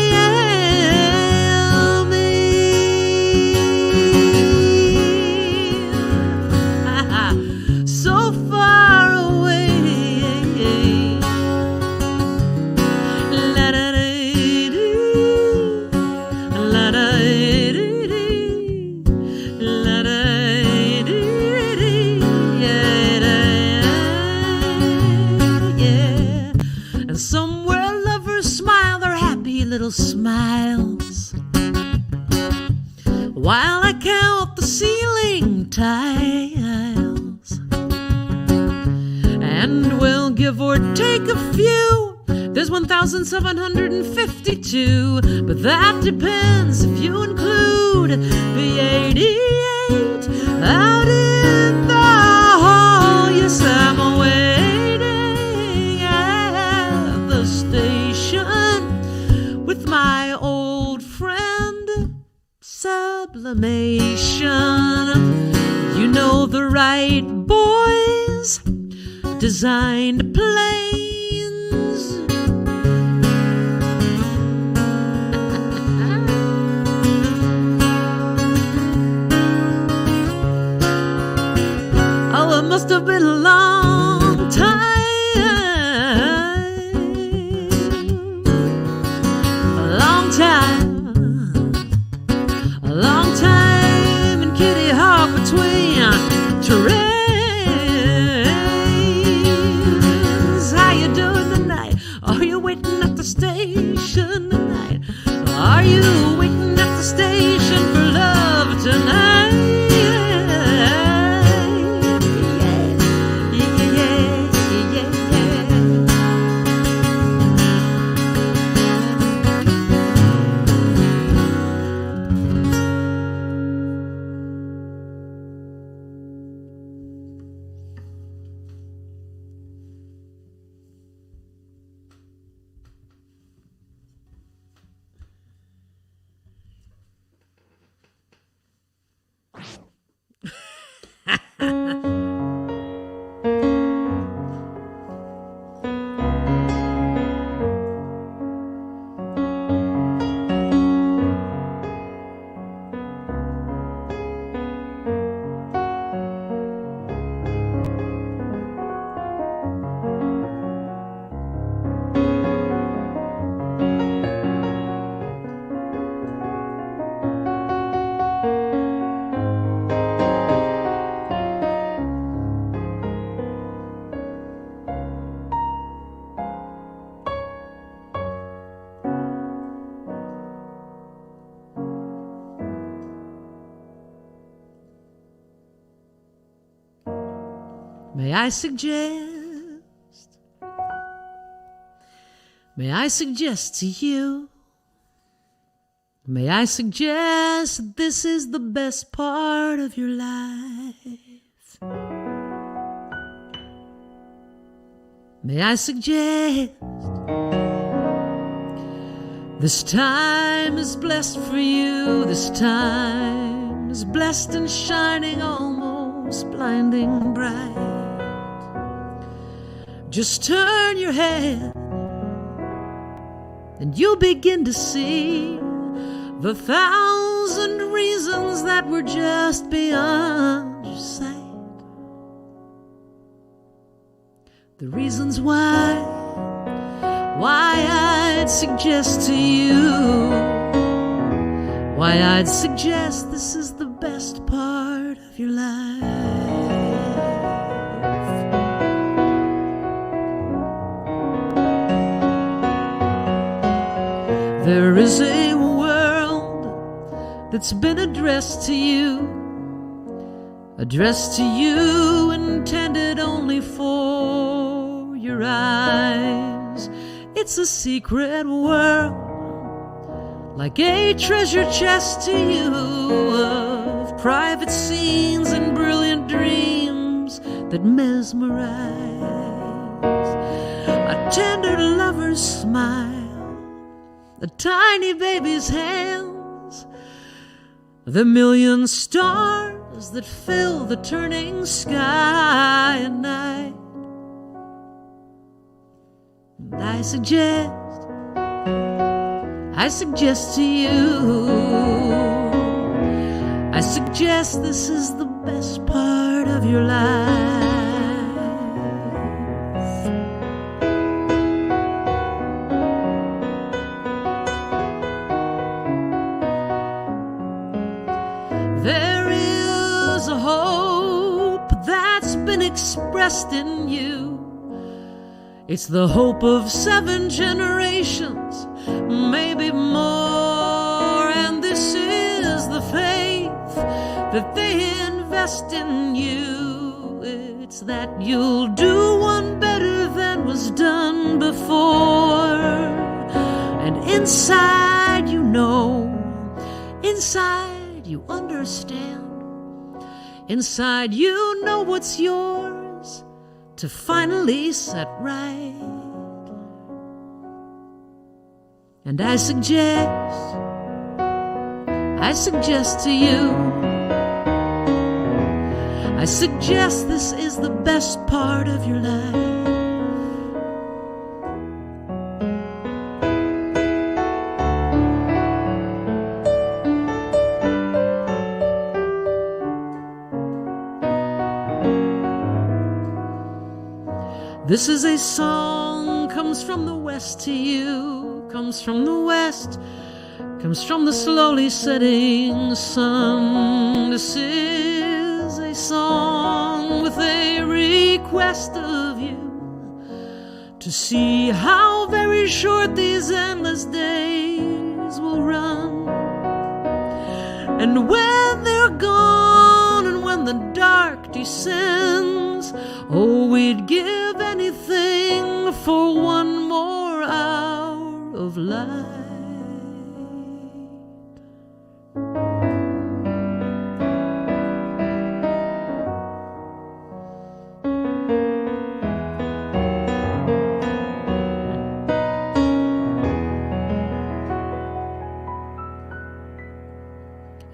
So far away. And somewhere lovers smile their happy little smiles, while I count the ceiling tiles. and well, give or take a few, there's 1,752, but that depends if you include the 88 out in the hall. Yes, I'm waiting at the station with my old friend Sublimation. You know the right boys designed planes. Oh, it must have been a long time, a long time, a long time in Kitty Hawk between trains. How you doing tonight? Are you waiting at the station tonight? Are you waiting at the station for love tonight? May I suggest to you, may I suggest this is the best part of your life? May I suggest this time is blessed for you, this time is blessed and shining almost blinding bright. Just turn your head and you'll begin to see the 1,000 reasons that were just beyond your sight. The reasons why I'd suggest to you, why I'd suggest this is the best part of your life. There is a world that's been addressed to you, intended only for your eyes. It's a secret world, like a treasure chest to you, of private scenes and brilliant dreams that mesmerize. A tender lover's smile, a tiny baby's hands, the million stars that fill the turning sky at night. And I suggest to you, I suggest this is the best part of your life. There is a hope that's been expressed in you. It's the hope of 7 generations, maybe more. And this is the faith that they invest in you. it's that you'll do one better than was done before. And inside you know, inside you understand, inside you know what's yours to finally set right. And I suggest to you, I suggest this is the best part of your life. This is a song, comes from the west to you, comes from the west, comes from the slowly setting sun. This is a song with a request of you to see how very short these endless days will run. And when they're gone and when the dark descends, oh, we'd give anything for one more hour of light.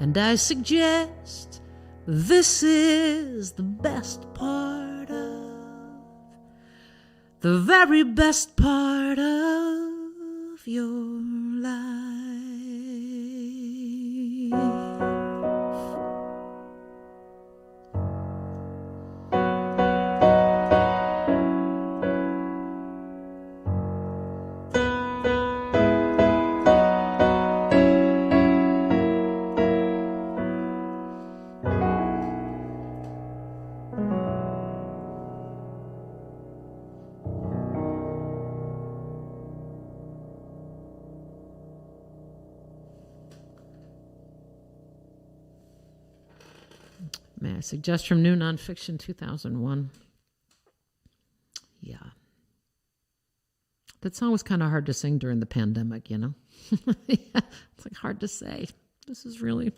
And I suggest this is the best part of, the very best part of your life. May I suggest from New Nonfiction 2001? Yeah. That song was kind of hard to sing during the pandemic, you know? Yeah, it's like hard to say. This is really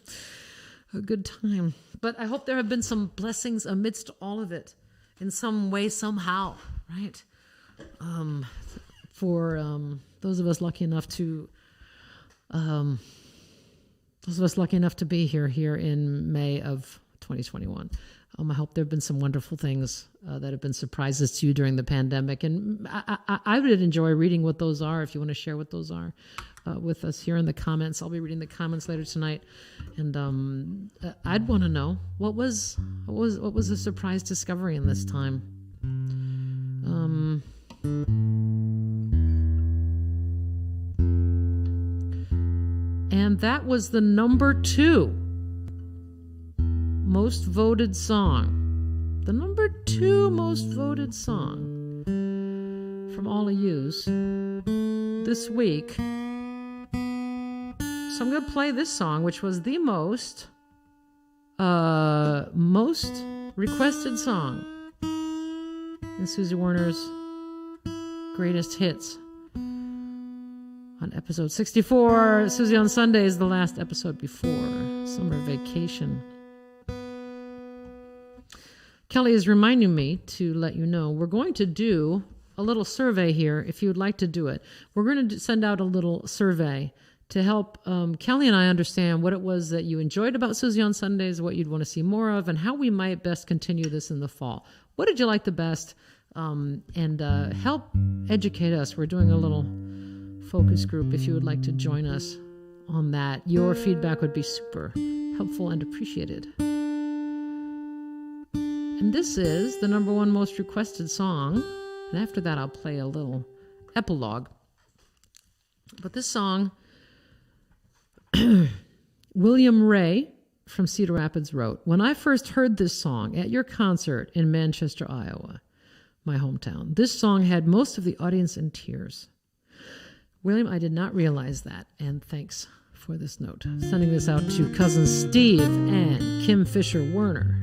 a good time. But I hope there have been some blessings amidst all of it in some way, somehow, right? For those of us lucky enough to be here in May of 2021. I hope there have been some wonderful things that have been surprises to you during the pandemic. And I would enjoy reading what those are if you want to share what those are with us here in the comments. I'll be reading the comments later tonight. And I'd want to know what was a surprise discovery in this time. And that was the number 2 most voted song. The number 2 most voted song from all of yous this week. So I'm going to play this song, which was the most requested song in Susie Werner's greatest hits. On episode 64, Susie on Sunday is the last episode before summer vacation. Kelly is reminding me to let you know we're going to do a little survey here if you would like to do it. We're going to send out a little survey to help Kelly and I understand what it was that you enjoyed about Susie on Sundays, what you'd want to see more of, and how we might best continue this in the fall. What did you like the best? And help educate us. We're doing a little focus group if you would like to join us on that. Your feedback would be super helpful and appreciated. And this is the number 1 most requested song. And after that, I'll play a little epilogue. But this song, William Ray from Cedar Rapids wrote, "When I first heard this song at your concert in Manchester, Iowa, my hometown, this song had most of the audience in tears. William, I did not realize that, and thanks for this note. Sending this out to cousins Steve and Kim Fisher Werner."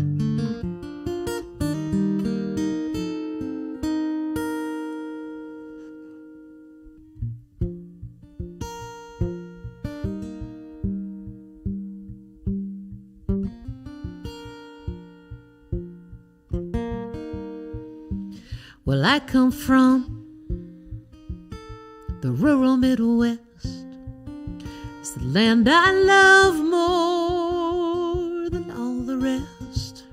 Well, I come from the rural Midwest. It's the land I love more than all the rest.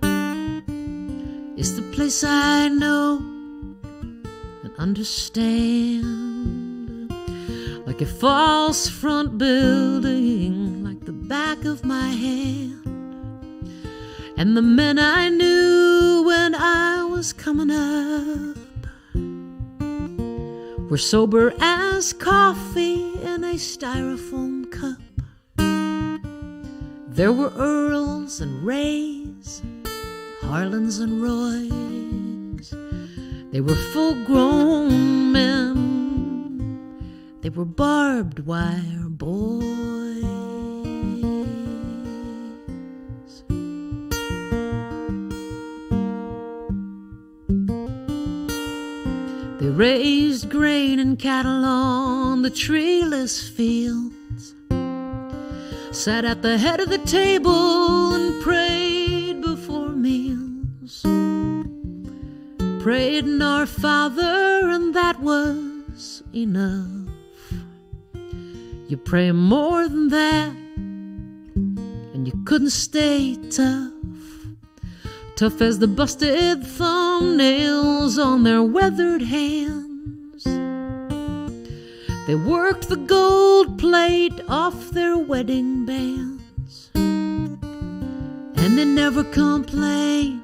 It's the place I know and understand, like a false front building, like the back of my hand. And the men I knew when I was coming up were sober as coffee in a styrofoam cup. There were Earls and Rays, Harlans and Roys. They were full-grown men. They were barbed wire boys. They raised grain and cattle on the treeless fields, sat at the head of the table and prayed before meals. Prayed in Our Father, and that was enough. You pray more than that, and you couldn't stay tough. Tough as the busted thumbnails on their weathered hands. They worked the gold plate off their wedding bands, and they never complained.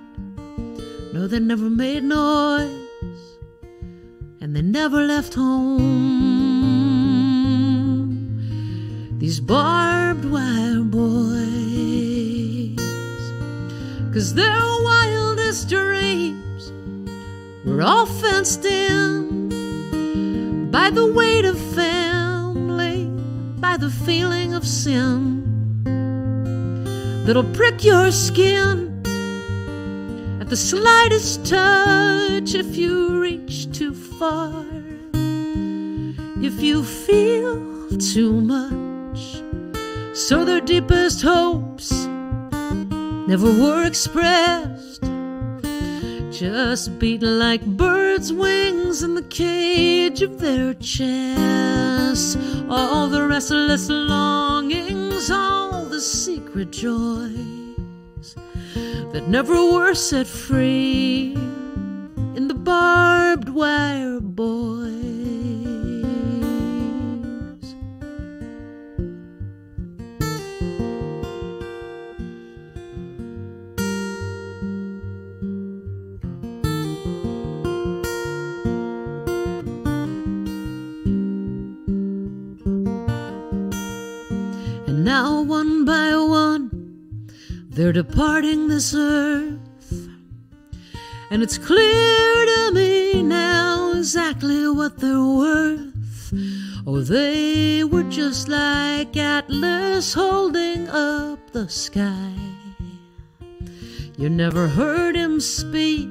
No, they never made noise, and they never left home. These barbed wire boys, 'cause their wildest dreams were all fenced in by the weight of family, by the feeling of sin that'll prick your skin at the slightest touch if you reach too far. If you feel too much, so their deepest hopes never were expressed, just beat like birds' wings in the cage of their chests. All the restless longings, all the secret joys that never were set free in the barbed wire boys. And now one by one they're departing this earth, and it's clear to me now exactly what they're worth. Oh, they were just like Atlas holding up the sky. You never heard him speak,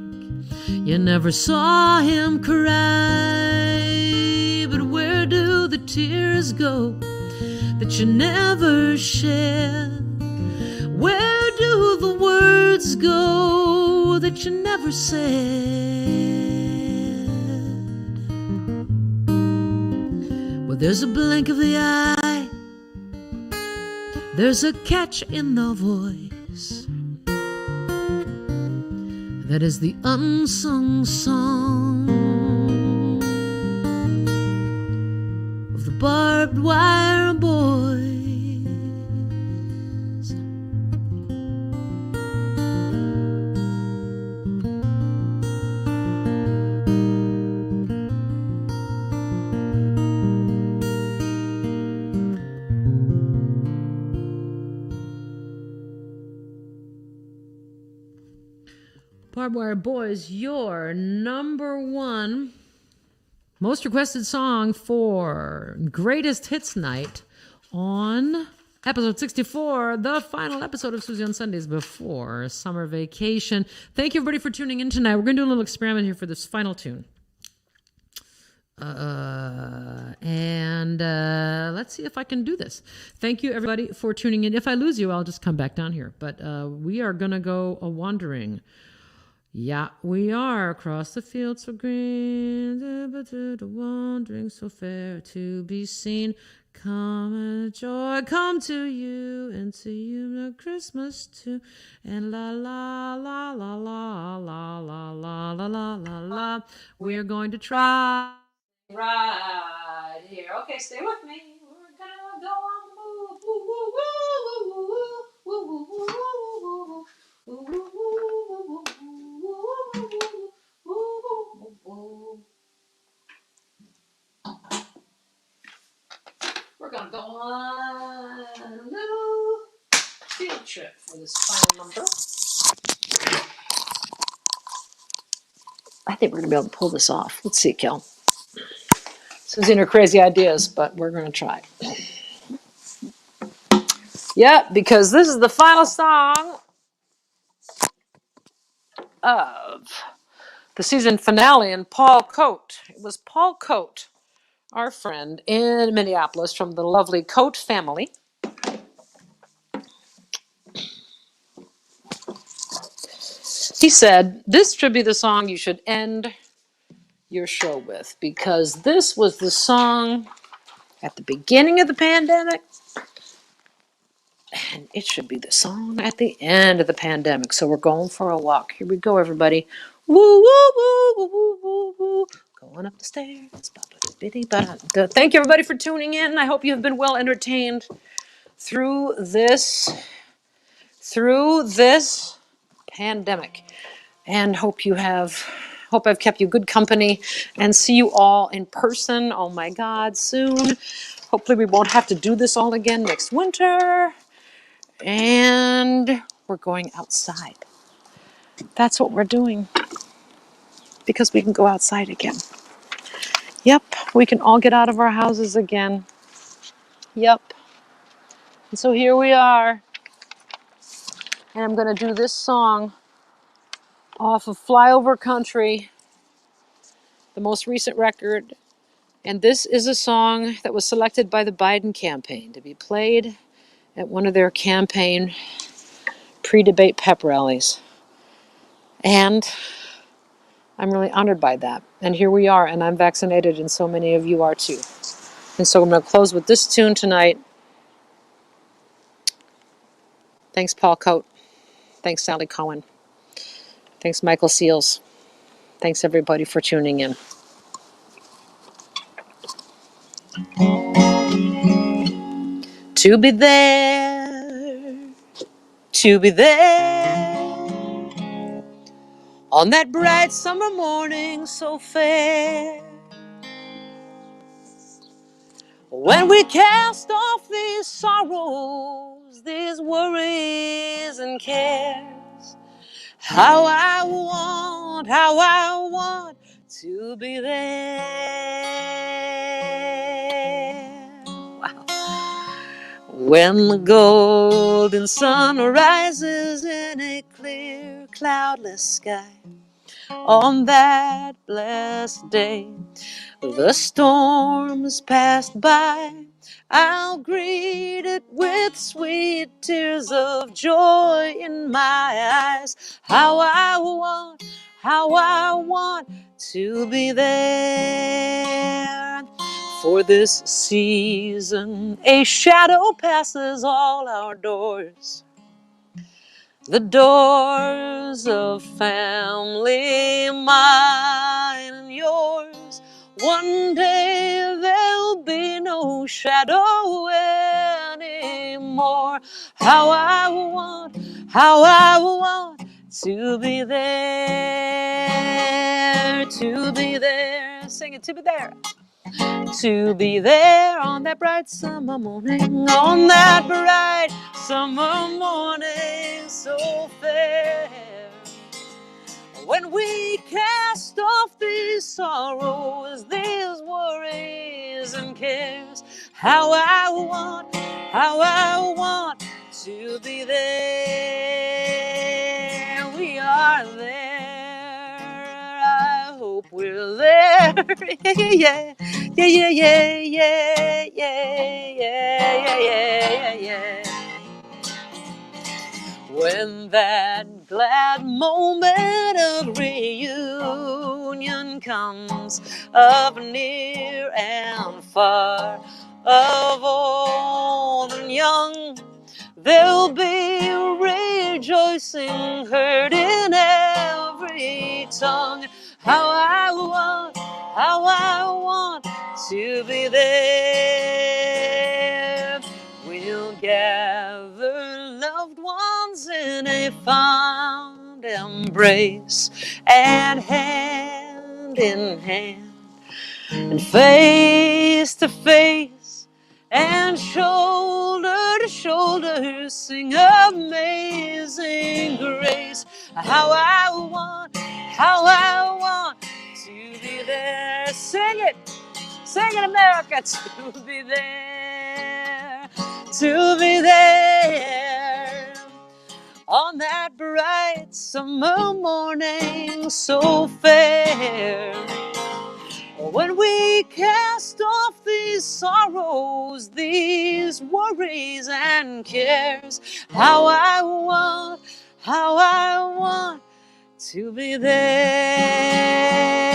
you never saw him cry, but where do the tears go that you never shed? Where do the words go that you never said? Well, there's a blink of the eye, there's a catch in the voice. That is the unsung song of the barbed wire boys. Barbed Wire Boys, your number one most requested song for Greatest Hits Night on episode 64, the final episode of Susie on Sundays before summer vacation. Thank you, everybody, for tuning in tonight. We're going to do a little experiment here for this final tune. Let's see if I can do this. Thank you, everybody, for tuning in. If I lose you, I'll just come back down here. But we are going to go a wandering Yeah, we are across the fields so green, the wandering so fair to be seen. Come and joy, come to you, and to you the Christmas too. And la la la la la la la la la la la la. We're going to try right here. Okay, stay with me. We're gonna go on the move. Woo woo woo woo woo woo woo woo woo woo woo woo woo. We're gonna go on a little field trip for this final number. I think we're gonna be able to pull this off. Let's see, Kel. Susie and her crazy ideas, but we're gonna try. Yeah, because this is the final song of the season finale, and Paul Coate. It was Paul Coate, our friend in Minneapolis from the lovely Coate family. He said, this should be the song you should end your show with, because this was the song at the beginning of the pandemic, and it should be the song at the end of the pandemic. So we're going for a walk. Here we go, everybody. Woo, woo, woo, woo, woo, woo, woo. Going up the stairs. Thank you, everybody, for tuning in. I hope you have been well entertained through this pandemic, and hope I've kept you good company, and see you all in person. Oh my God, soon. Hopefully we won't have to do this all again next winter. And we're going outside. That's what we're doing, because we can go outside again. Yep, we can all get out of our houses again. Yep. And so here we are. And I'm going to do this song off of Flyover Country, the most recent record. And this is a song that was selected by the Biden campaign to be played at one of their campaign pre-debate pep rallies. And I'm really honored by that. And here we are, and I'm vaccinated, and so many of you are too. And so I'm going to close with this tune tonight. Thanks, Paul Coate. Thanks, Sally Cohen. Thanks, Michael Seals. Thanks, everybody, for tuning in. To be there, on that bright summer morning so fair, when we cast off these sorrows, these worries and cares. How I want to be there. Wow. When the golden sun rises in a clear, cloudless sky, on that blessed day, the storms passed by, I'll greet it with sweet tears of joy in my eyes. How I want to be there. For this season, a shadow passes all our doors. The doors of family, mine and yours. One day there'll be no shadow anymore. How I want to be there, to be there. Sing it, to be there. To be there on that bright summer morning, on that bright summer morning so fair, when we cast off these sorrows, these worries and cares. How I want to be there. We are there. I hope we're there. Yeah, yeah, yeah, yeah, yeah, yeah, yeah, yeah, yeah, yeah. when that glad moment of reunion comes, of near and far, of old and young, there'll be rejoicing heard in every tongue. How I want to be there. We'll gather loved ones in a fond embrace, and hand in hand, and face to face, and shoulder to shoulder, sing Amazing Grace. How I want to be there. Sing it, America, to be there, on that bright summer morning so fair. When we cast off these sorrows, these worries and cares, how I want to be there.